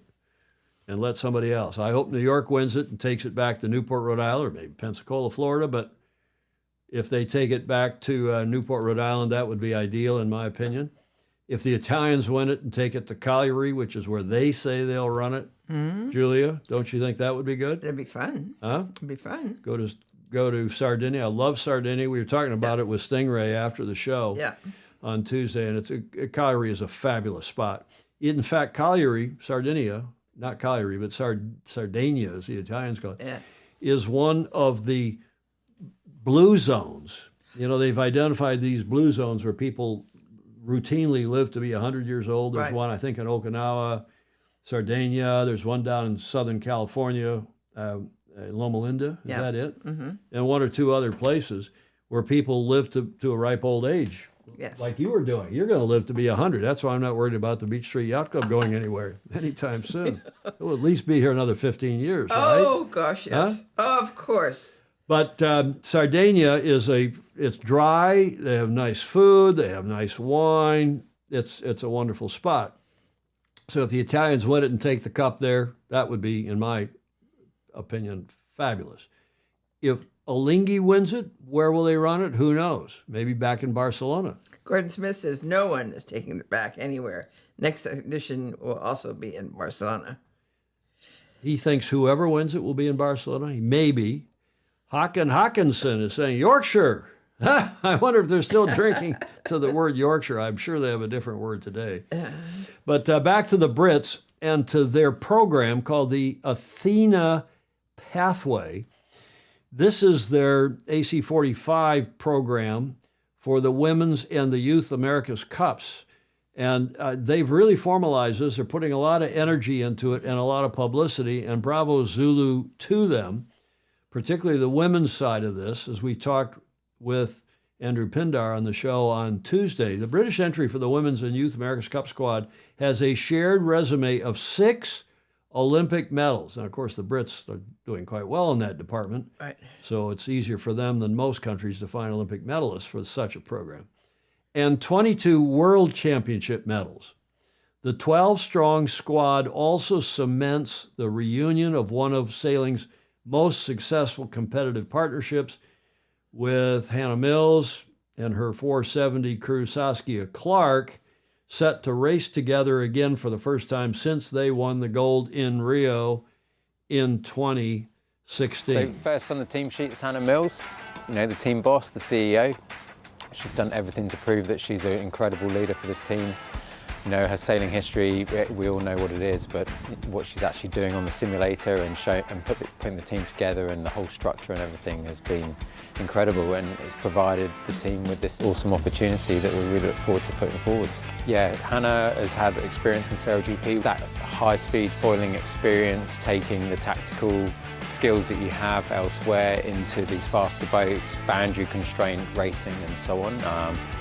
[SPEAKER 1] and let somebody else. I hope New York wins it and takes it back to Newport, Rhode Island, or maybe Pensacola, Florida. But if they take it back to Newport, Rhode Island, that would be ideal, in my opinion. If the Italians win it and take it to Cagliari, which is where they say they'll run it, Julia, don't you think that would be good?
[SPEAKER 2] That'd be fun.
[SPEAKER 1] Huh?
[SPEAKER 2] It'd be fun.
[SPEAKER 1] Go to Sardinia. I love Sardinia. We were talking about it with Stingray after the show on Tuesday, and Cagliari is a fabulous spot. In fact, Cagliari, Sardinia, not Cagliari, but Sardinia, as the Italians call it, is one of the blue zones. You know, they've identified these blue zones where people routinely live to be 100 years old. There's one, I think, in Okinawa, Sardinia. There's one down in Southern California, Loma Linda. Is that it?
[SPEAKER 2] Mm-hmm.
[SPEAKER 1] And one or two other places where people live to a ripe old age
[SPEAKER 2] Yes.
[SPEAKER 1] like you were doing. You're going to live to be 100. That's why I'm not worried about the Beach Street Yacht Club going anywhere anytime soon. It will at least be here another 15 years, right?
[SPEAKER 2] Oh, gosh, yes.
[SPEAKER 1] Huh?
[SPEAKER 2] Of course.
[SPEAKER 1] But Sardinia it's dry. They have nice food. They have nice wine. It's a wonderful spot. So if the Italians win it and take the cup there, that would be, in my opinion, fabulous. If Alinghi wins it, where will they run it? Who knows? Maybe back in Barcelona.
[SPEAKER 2] Gordon Smith says no one is taking it back anywhere. Next edition will also be in Barcelona.
[SPEAKER 1] He thinks whoever wins it will be in Barcelona. Maybe. Håkan Håkansson is saying Yorkshire. I wonder if they're still drinking to the word Yorkshire. I'm sure they have a different word today. But back to the Brits and to their program called the Athena Pathway. This is their AC45 program for the Women's and the Youth America's Cups. And they've really formalized this. They're putting a lot of energy into it and a lot of publicity, and bravo Zulu to them, particularly the women's side of this, as we talked with Andrew Pindar on the show on Tuesday. The British entry for the Women's and Youth America's Cup squad has a shared resume of 6 Olympic medals. And of course, the Brits are doing quite well in that department.
[SPEAKER 2] Right.
[SPEAKER 1] So it's easier for them than most countries to find Olympic medalists for such a program. And 22 World Championship medals. The 12-strong squad also cements the reunion of one of sailing's most successful competitive partnerships with Hannah Mills and her 470 crew Saskia Clark, set to race together again for the first time since they won the gold in Rio in 2016.
[SPEAKER 21] So first on the team sheet is Hannah Mills, the team boss, the CEO. She's done everything to prove that she's an incredible leader for this team. Her sailing history, we all know what it is, but what she's actually doing on the simulator and putting the team together and the whole structure and everything has been incredible, and it's provided the team with this awesome opportunity that we really look forward to putting forwards. Yeah, Hannah has had experience in Sail GP, that high-speed foiling experience, taking the tactical skills that you have elsewhere into these faster boats, boundary constraint racing and so on.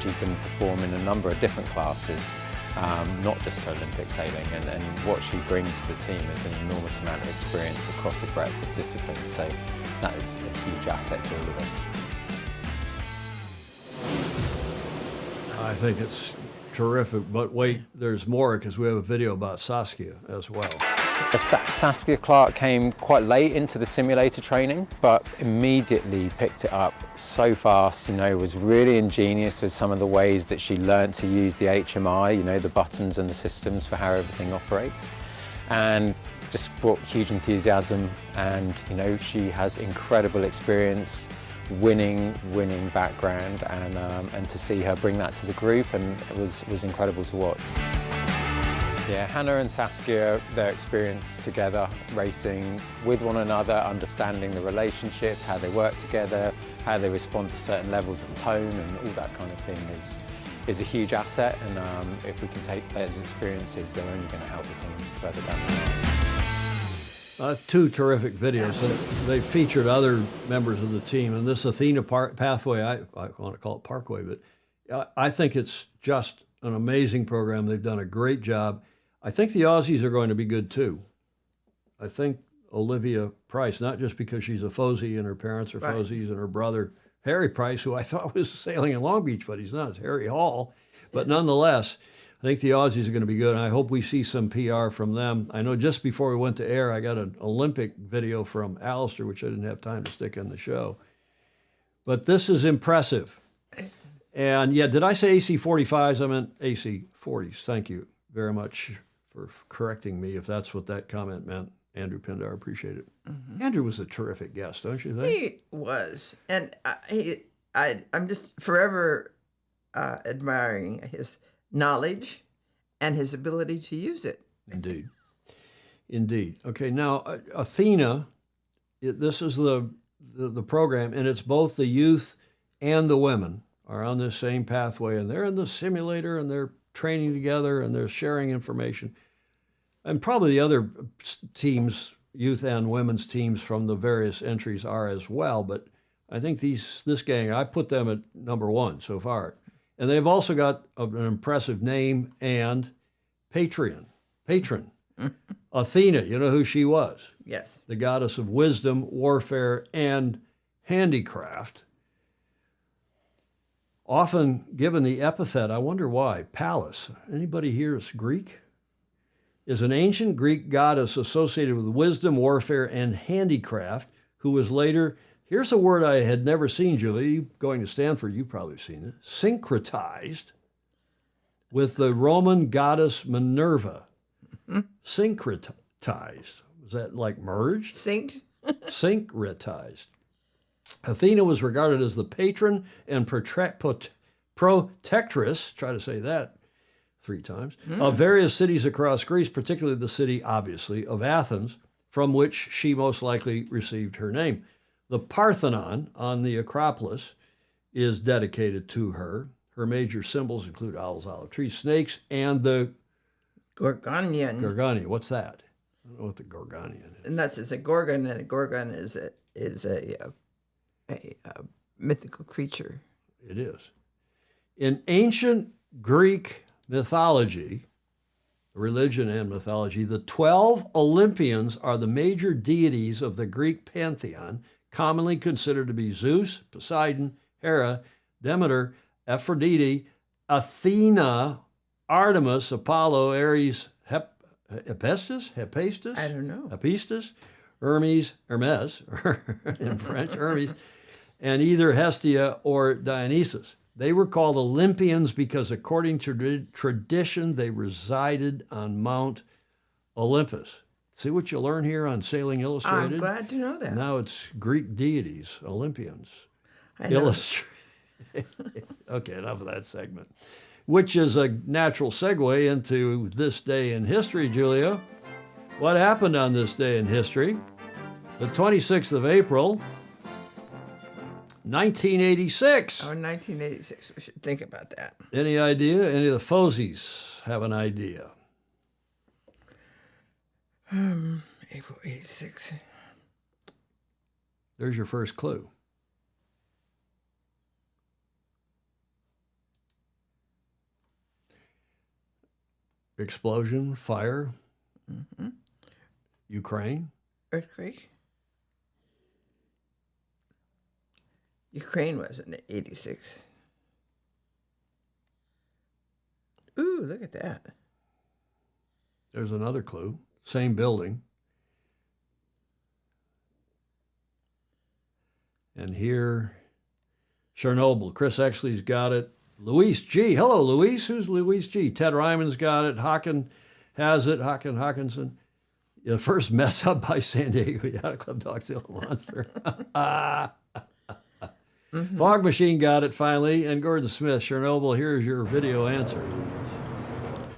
[SPEAKER 21] She can perform in a number of different classes. Not just Olympic sailing, and what she brings to the team is an enormous amount of experience across a breadth of disciplines, so that is a huge asset to all of us.
[SPEAKER 1] I think it's terrific, but wait, there's more, because we have a video about Saskia as well.
[SPEAKER 21] Saskia Clark came quite late into the simulator training, but immediately picked it up so fast, was really ingenious with some of the ways that she learned to use the HMI, the buttons and the systems for how everything operates, and just brought huge enthusiasm, and she has incredible experience, winning background, and to see her bring that to the group, and it was incredible to watch. Yeah, Hannah and Saskia, their experience together, racing with one another, understanding the relationships, how they work together, how they respond to certain levels of tone and all that kind of thing is a huge asset, and if we can take those experiences, they're only going to help the team further down the line.
[SPEAKER 1] 2 terrific videos. They featured other members of the team, and this Athena Pathway, I want to call it Parkway, but I think it's just an amazing program. They've done a great job. I think the Aussies are going to be good too. I think Olivia Price, not just because she's a FOSI and her parents are FOSIs, and her brother Harry Price, who I thought was sailing in Long Beach, but he's not, it's Harry Hall. But nonetheless, I think the Aussies are going to be good, and I hope we see some PR from them. I know just before we went to air, I got an Olympic video from Alistair, which I didn't have time to stick in the show. But this is impressive. And yeah, did I say AC45s? I meant AC40s. Thank you very much for correcting me if that's what that comment meant. Andrew Pindar, appreciate it. Mm-hmm. Andrew was a terrific guest, don't you think?
[SPEAKER 2] He was. And I'm just forever admiring his knowledge and his ability to use it.
[SPEAKER 1] Indeed. Indeed. Okay, now, Athena, this is the program, and it's both the youth and the women are on this same pathway, and they're in the simulator, and they're training together, and they're sharing information. And probably the other teams, youth and women's teams from the various entries are as well, but I think this gang, I put them at number 1 so far. And they've also got an impressive name and patron. Athena, you know who she was?
[SPEAKER 2] Yes.
[SPEAKER 1] The goddess of wisdom, warfare, and handicraft. Often given the epithet, I wonder why, Pallas. Anybody here is Greek? Is an ancient Greek goddess associated with wisdom, warfare, and handicraft, who was later, here's a word I had never seen, Julie, you going to Stanford, you've probably seen it, syncretized with the Roman goddess Minerva. Syncretized. Was that like merged?
[SPEAKER 2] Synced?
[SPEAKER 1] Syncretized. Athena was regarded as the patron and protectress, try to say that 3 times, of various cities across Greece, particularly the city, obviously, of Athens, from which she most likely received her name. The Parthenon on the Acropolis is dedicated to her. Her major symbols include owls, olive trees, snakes, and the
[SPEAKER 2] Gorgonian.
[SPEAKER 1] Gorgonian. What's that? I don't know what the Gorgonian is.
[SPEAKER 2] Unless it's a gorgon, and a gorgon is a mythical creature.
[SPEAKER 1] It is. In ancient Greek mythology, religion and mythology, the 12 Olympians are the major deities of the Greek pantheon, commonly considered to be Zeus, Poseidon, Hera, Demeter, Aphrodite, Athena, Artemis, Apollo, Ares, Hephaestus?
[SPEAKER 2] I don't know.
[SPEAKER 1] Hephaestus, Hermes, in French, Hermes, and either Hestia or Dionysus. They were called Olympians because, according to tradition, they resided on Mount Olympus. See what you learn here on Sailing Illustrated?
[SPEAKER 2] I'm glad to know that.
[SPEAKER 1] Now it's Greek deities, Olympians.
[SPEAKER 2] I know.
[SPEAKER 1] Okay, enough of that segment. Which is a natural segue into this day in history, Julia. What happened on this day in history? The 26th of April, 1986.
[SPEAKER 2] Oh, 1986. We should think about that.
[SPEAKER 1] Any idea? Any of the FOSIs have an idea?
[SPEAKER 2] April 86.
[SPEAKER 1] There's your first clue. Explosion, fire, Ukraine.
[SPEAKER 2] Earthquake. Ukraine was in 86. Ooh, look at that.
[SPEAKER 1] There's another clue. Same building. And here, Chernobyl. Chris Exley's got it. Luis G. Hello, Luis. Who's Luis G? Ted Ryman's got it. Hawken has it. Hawkinson. The first mess up by San Diego Yacht Club Dog's Hill Monster. Fog Machine got it finally. And Gordon Smith, Chernobyl, here's your video answer.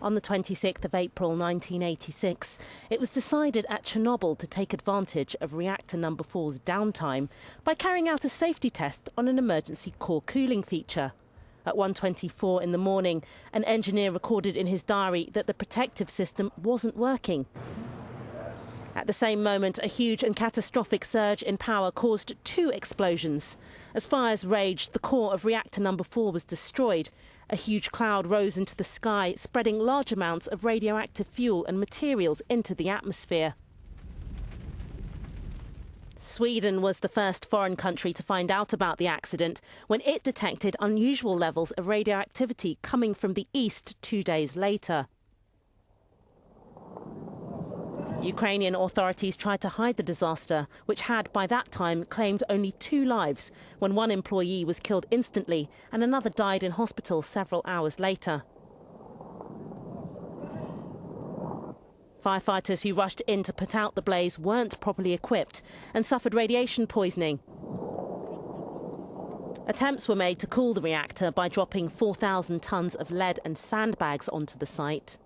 [SPEAKER 3] On the 26th of April 1986, it was decided at Chernobyl to take advantage of reactor number 4's downtime by carrying out a safety test on an emergency core cooling feature. At 1:24 in the morning, an engineer recorded in his diary that the protective system wasn't working. At the same moment, a huge and catastrophic surge in power caused 2 explosions. As fires raged, the core of reactor number 4 was destroyed. A huge cloud rose into the sky, spreading large amounts of radioactive fuel and materials into the atmosphere. Sweden was the first foreign country to find out about the accident when it detected unusual levels of radioactivity coming from the east 2 days later. Ukrainian authorities tried to hide the disaster, which had by that time claimed only 2 lives, when 1 employee was killed instantly and another died in hospital several hours later. Firefighters who rushed in to put out the blaze weren't properly equipped and suffered radiation poisoning. Attempts were made to cool the reactor by dropping 4,000 tons of lead and sandbags onto the site.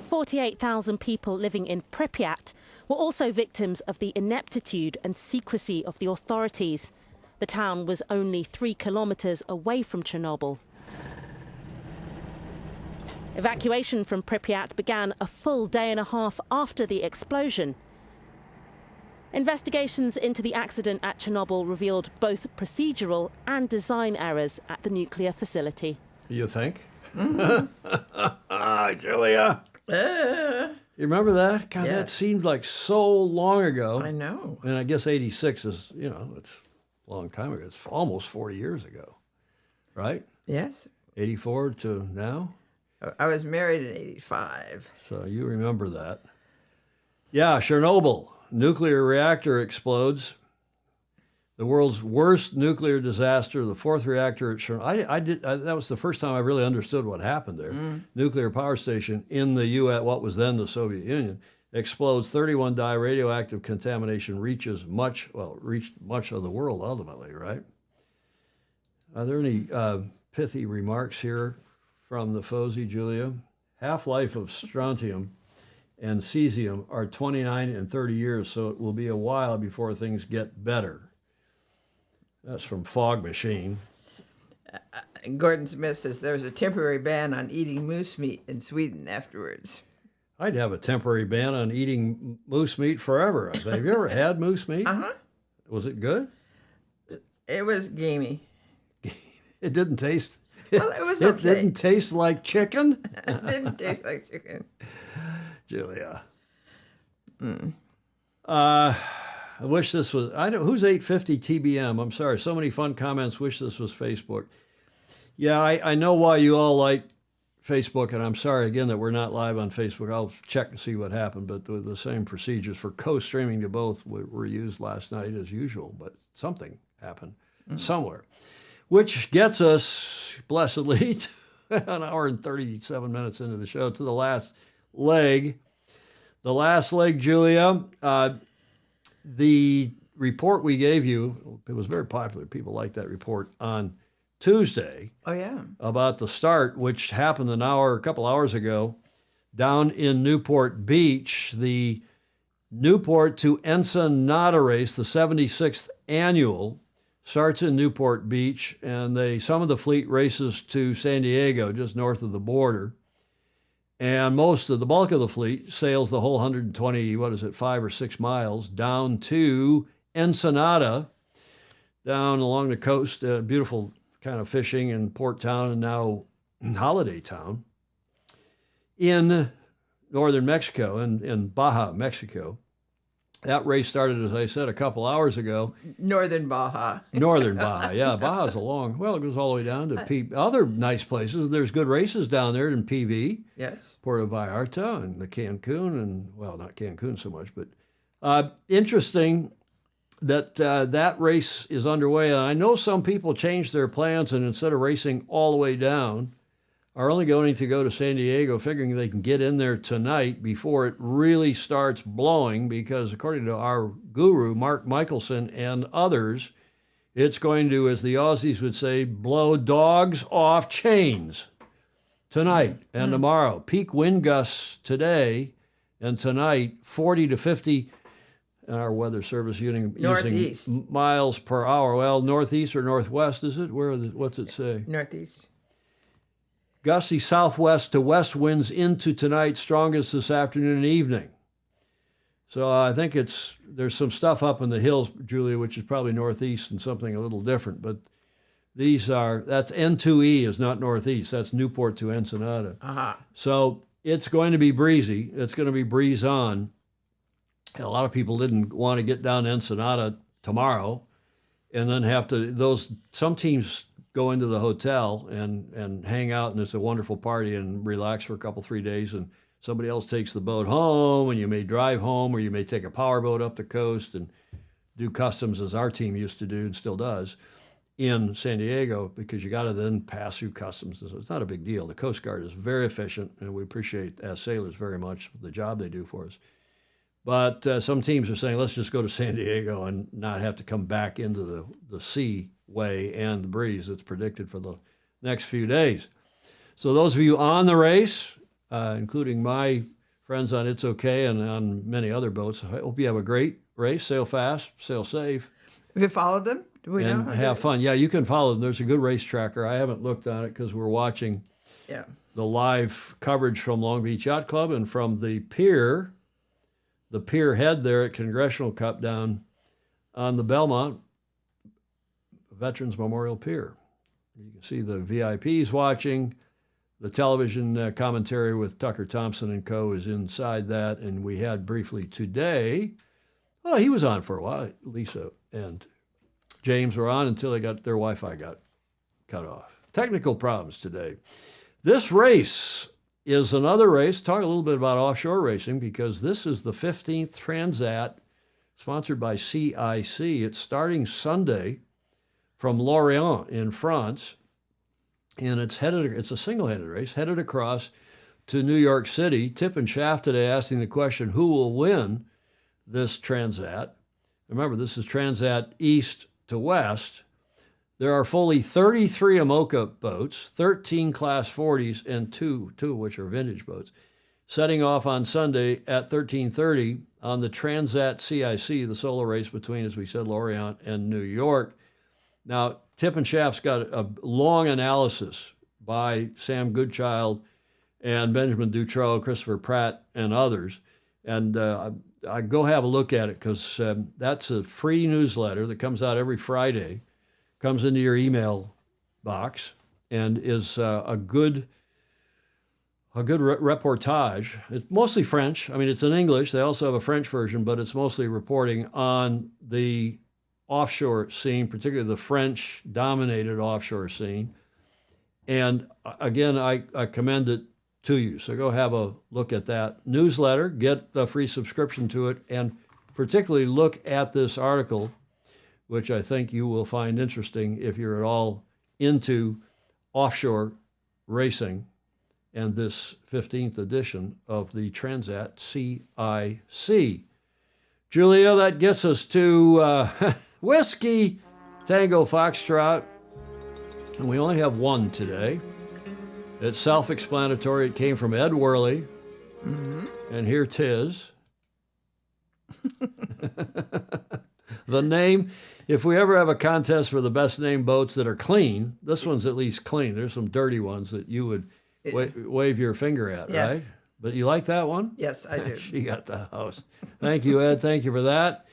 [SPEAKER 3] "48,000 people living in Pripyat were also victims of the ineptitude and secrecy of the authorities. The town was only 3 kilometers away from Chernobyl. Evacuation from Pripyat began a full day and a half after the explosion. Investigations into the accident at Chernobyl revealed both procedural and design errors at the nuclear facility.
[SPEAKER 1] You think? Julia. You remember that? God, that seemed like so long ago.
[SPEAKER 2] I know.
[SPEAKER 1] And I guess 86 is, it's a long time ago. It's almost 40 years ago, right?
[SPEAKER 2] Yes.
[SPEAKER 1] 84 to now?
[SPEAKER 2] I was married in 85.
[SPEAKER 1] So you remember that. Yeah, Chernobyl. Nuclear reactor explodes. The world's worst nuclear disaster, the fourth reactor at Chernobyl. That was the first time I really understood what happened there. Nuclear power station in the U.S., what was then the Soviet Union, explodes. 31 die. Radioactive contamination reached much of the world ultimately, right? Are there any pithy remarks here from the FOSI, Julia? Half-life of strontium and cesium are 29 and 30 years, so it will be a while before things get better. That's from Fog Machine.
[SPEAKER 2] Gordon Smith says there's a temporary ban on eating moose meat in Sweden afterwards.
[SPEAKER 1] I'd have a temporary ban on eating moose meat forever. Have you ever had moose meat?
[SPEAKER 2] Uh-huh.
[SPEAKER 1] Was it good?
[SPEAKER 2] It was gamey.
[SPEAKER 1] It didn't taste...
[SPEAKER 2] Well, it was
[SPEAKER 1] It
[SPEAKER 2] okay.
[SPEAKER 1] didn't taste like chicken?
[SPEAKER 2] It didn't taste like chicken.
[SPEAKER 1] Julia. I wish this was... who's 850 TBM? I'm sorry. So many fun comments. Wish this was Facebook. Yeah, I know why you all like Facebook, and I'm sorry again that we're not live on Facebook. I'll check and see what happened, but the same procedures for co-streaming to both were used last night as usual, but something happened somewhere. Which gets us, blessedly, an hour and 37 minutes into the show, to the last leg. The last leg, Julia, the report we gave you, it was very popular. People liked that report on Tuesday.
[SPEAKER 2] Oh, yeah.
[SPEAKER 1] About the start, which happened a couple hours ago, down in Newport Beach, the Newport to Ensenada race, the 76th annual, starts in Newport Beach, and some of the fleet races to San Diego, just north of the border. And the bulk of the fleet sails the whole 120, 5 or 6 miles down to Ensenada, down along the coast, beautiful kind of fishing and port town and now holiday town in northern Mexico, in Baja, Mexico. That race started, as I said, a couple hours ago.
[SPEAKER 2] Northern Baja.
[SPEAKER 1] Northern Baja, yeah. Baja's it goes all the way down to other nice places. There's good races down there in PV.
[SPEAKER 2] Yes.
[SPEAKER 1] Puerto Vallarta and the Cancun, and, well, not Cancun so much, but interesting that that race is underway. And I know some people changed their plans and instead of racing all the way down, are only going to go to San Diego, figuring they can get in there tonight before it really starts blowing, because according to our guru, Mark Michelson, and others, it's going to, as the Aussies would say, blow dogs off chains tonight and tomorrow. Peak wind gusts today and tonight, 40 to 50, our weather service using miles per hour. Well, northeast or northwest, is it? What's it say?
[SPEAKER 2] Northeast.
[SPEAKER 1] Gusty southwest to west winds into tonight, strongest this afternoon and evening. So I think there's some stuff up in the hills, Julia, which is probably northeast and something a little different. But that's N2E is not northeast. That's Newport to Ensenada.
[SPEAKER 2] Uh-huh.
[SPEAKER 1] So it's going to be breezy. It's going to be breeze on. And a lot of people didn't want to get down to Ensenada tomorrow and then some teams go into the hotel and hang out, and it's a wonderful party and relax for a couple, 3 days, and somebody else takes the boat home, and you may drive home, or you may take a power boat up the coast and do customs, as our team used to do and still does, in San Diego, because you got to then pass through customs. So it's not a big deal. The Coast Guard is very efficient, and we appreciate, as sailors, very much the job they do for us. But some teams are saying, let's just go to San Diego and not have to come back into the sea way and the breeze that's predicted for the next few days. So those of you on the race, including my friends on It's Okay and on many other boats, I hope you have a great race. Sail fast, sail safe.
[SPEAKER 2] Have you followed them? Do we know?
[SPEAKER 1] And have fun. Yeah, you can follow them. There's a good race tracker. I haven't looked on it because we're watching the live coverage from Long Beach Yacht Club and from the pier the pier head there at Congressional Cup down on the Belmont Veterans Memorial Pier. You can see the VIPs watching. The television commentary with Tucker Thompson and co. is inside that. And we had briefly today, well, he was on for a while. Lisa and James were on until their Wi-Fi got cut off. Technical problems today. This race is another race. Talk a little bit about offshore racing because this is the 15th Transat sponsored by CIC. It's starting Sunday from Lorient in France. And it's a single-handed race headed across to New York City. Tip and Shaft today asking the question, who will win this Transat? Remember, this is Transat east to west. There are fully 33 IMOCA boats, 13 Class 40s, and two of which are vintage boats, setting off on Sunday at 13:30 on the Transat CIC, the solo race between, as we said, Lorient and New York. Now, Tip and Shaft's got a long analysis by Sam Goodchild and Benjamin Dutroux, Christopher Pratt, and others. And I go have a look at it because that's a free newsletter that comes out every Friday, comes into your email box, and is a good reportage. It's mostly French. I mean, it's in English. They also have a French version, but it's mostly reporting on the offshore scene, particularly the French-dominated offshore scene. And again, I commend it to you. So go have a look at that newsletter, get a free subscription to it, and particularly look at this article, which I think you will find interesting if you're at all into offshore racing and this 15th edition of the Transat CIC. Julia, that gets us to Whiskey Tango Foxtrot, and we only have one today. It's self-explanatory. It came from Ed Worley, and here 'tis. The name, if we ever have a contest for the best named boats that are clean, this one's at least clean. There's some dirty ones that you would wave your finger at,
[SPEAKER 2] Yes.
[SPEAKER 1] right? But you like that one?
[SPEAKER 2] Yes, I do.
[SPEAKER 1] She got the house. Thank you, Ed. Thank you for that.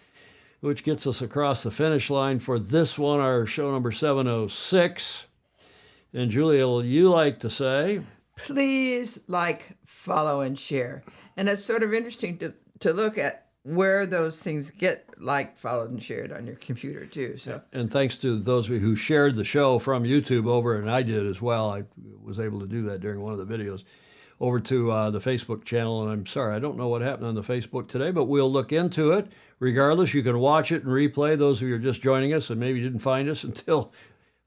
[SPEAKER 1] Which gets us across the finish line for this one, our show number 706. And Julia, will you like to say?
[SPEAKER 2] Please like, follow, and share. And it's sort of interesting to look at where those things get liked, followed, and shared on your computer too. So.
[SPEAKER 1] And thanks to those of you who shared the show from YouTube over, and I did as well. I was able to do that during one of the videos, over to the Facebook channel. And I'm sorry, I don't know what happened on the Facebook today, but we'll look into it. Regardless, you can watch it and replay. Those of you who are just joining us and maybe didn't find us until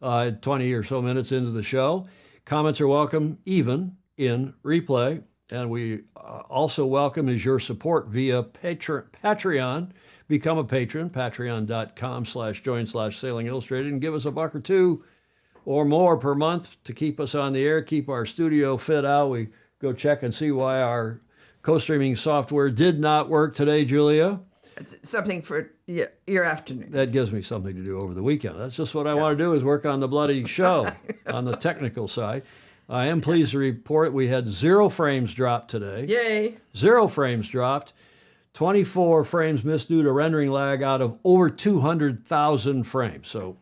[SPEAKER 1] 20 or so minutes into the show. Comments are welcome, even in replay. And we also welcome is your support via Patreon. Become a patron, patreon.com/join/Sailing Illustrated, and give us $1 or $2 or more per month to keep us on the air, keep our studio fit out. We go check and see why our co-streaming software did not work today, Julia.
[SPEAKER 2] It's something for your afternoon.
[SPEAKER 1] That gives me something to do over the weekend. That's just what I want to do, is work on the bloody show on the technical side. I am pleased to report we had 0 frames dropped today.
[SPEAKER 2] Yay.
[SPEAKER 1] 0 frames dropped. 24 frames missed due to rendering lag out of over 200,000 frames. So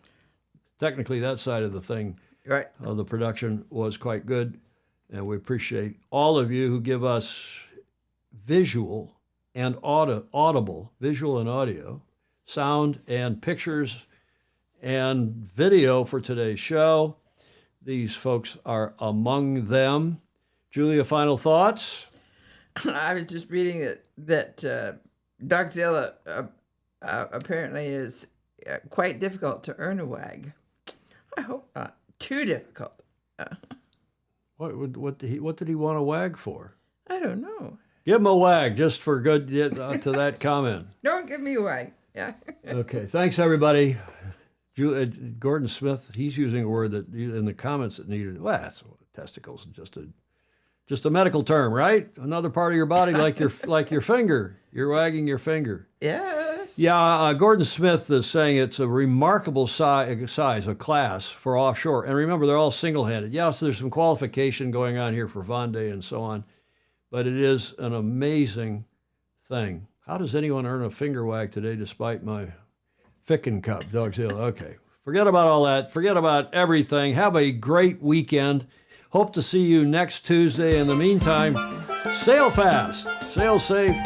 [SPEAKER 1] technically that side of the thing,
[SPEAKER 2] right,
[SPEAKER 1] the production was quite good. And we appreciate all of you who give us visual and audible, visual and audio, sound and pictures and video for today's show. These folks are among them. Julia, final thoughts?
[SPEAKER 2] I was just reading that Dogzilla apparently is quite difficult to earn a WAG. I hope not too difficult.
[SPEAKER 1] What did he want a WAG for?
[SPEAKER 2] I don't know.
[SPEAKER 1] Give him a WAG just for good to that comment.
[SPEAKER 2] Don't give me a WAG. Yeah.
[SPEAKER 1] Okay. Thanks, everybody. Gordon Smith, he's using a word that in the comments that needed. Well, that's testicles, just a medical term, right? Another part of your body, like your finger. You're wagging your finger.
[SPEAKER 2] Yes.
[SPEAKER 1] Yeah. Gordon Smith is saying it's a remarkable size, a class for offshore. And remember, they're all single-handed. Yes, there's some qualification going on here for Vendée and so on. But it is an amazing thing How does anyone earn a finger wag today despite my Ficken Cup, Dogs Hill? Okay, forget about all that. Forget about everything. Have a great weekend. Hope to see you next Tuesday. In the meantime, sail fast, sail safe,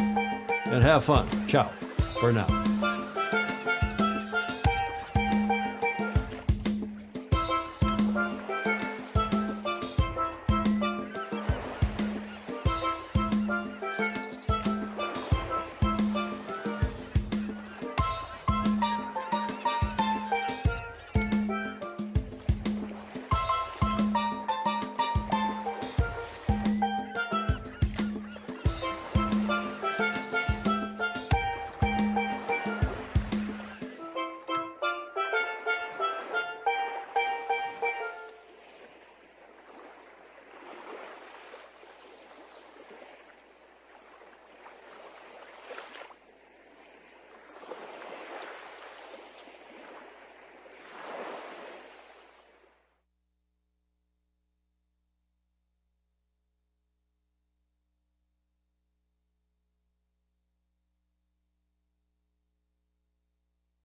[SPEAKER 1] and have fun. Ciao for now.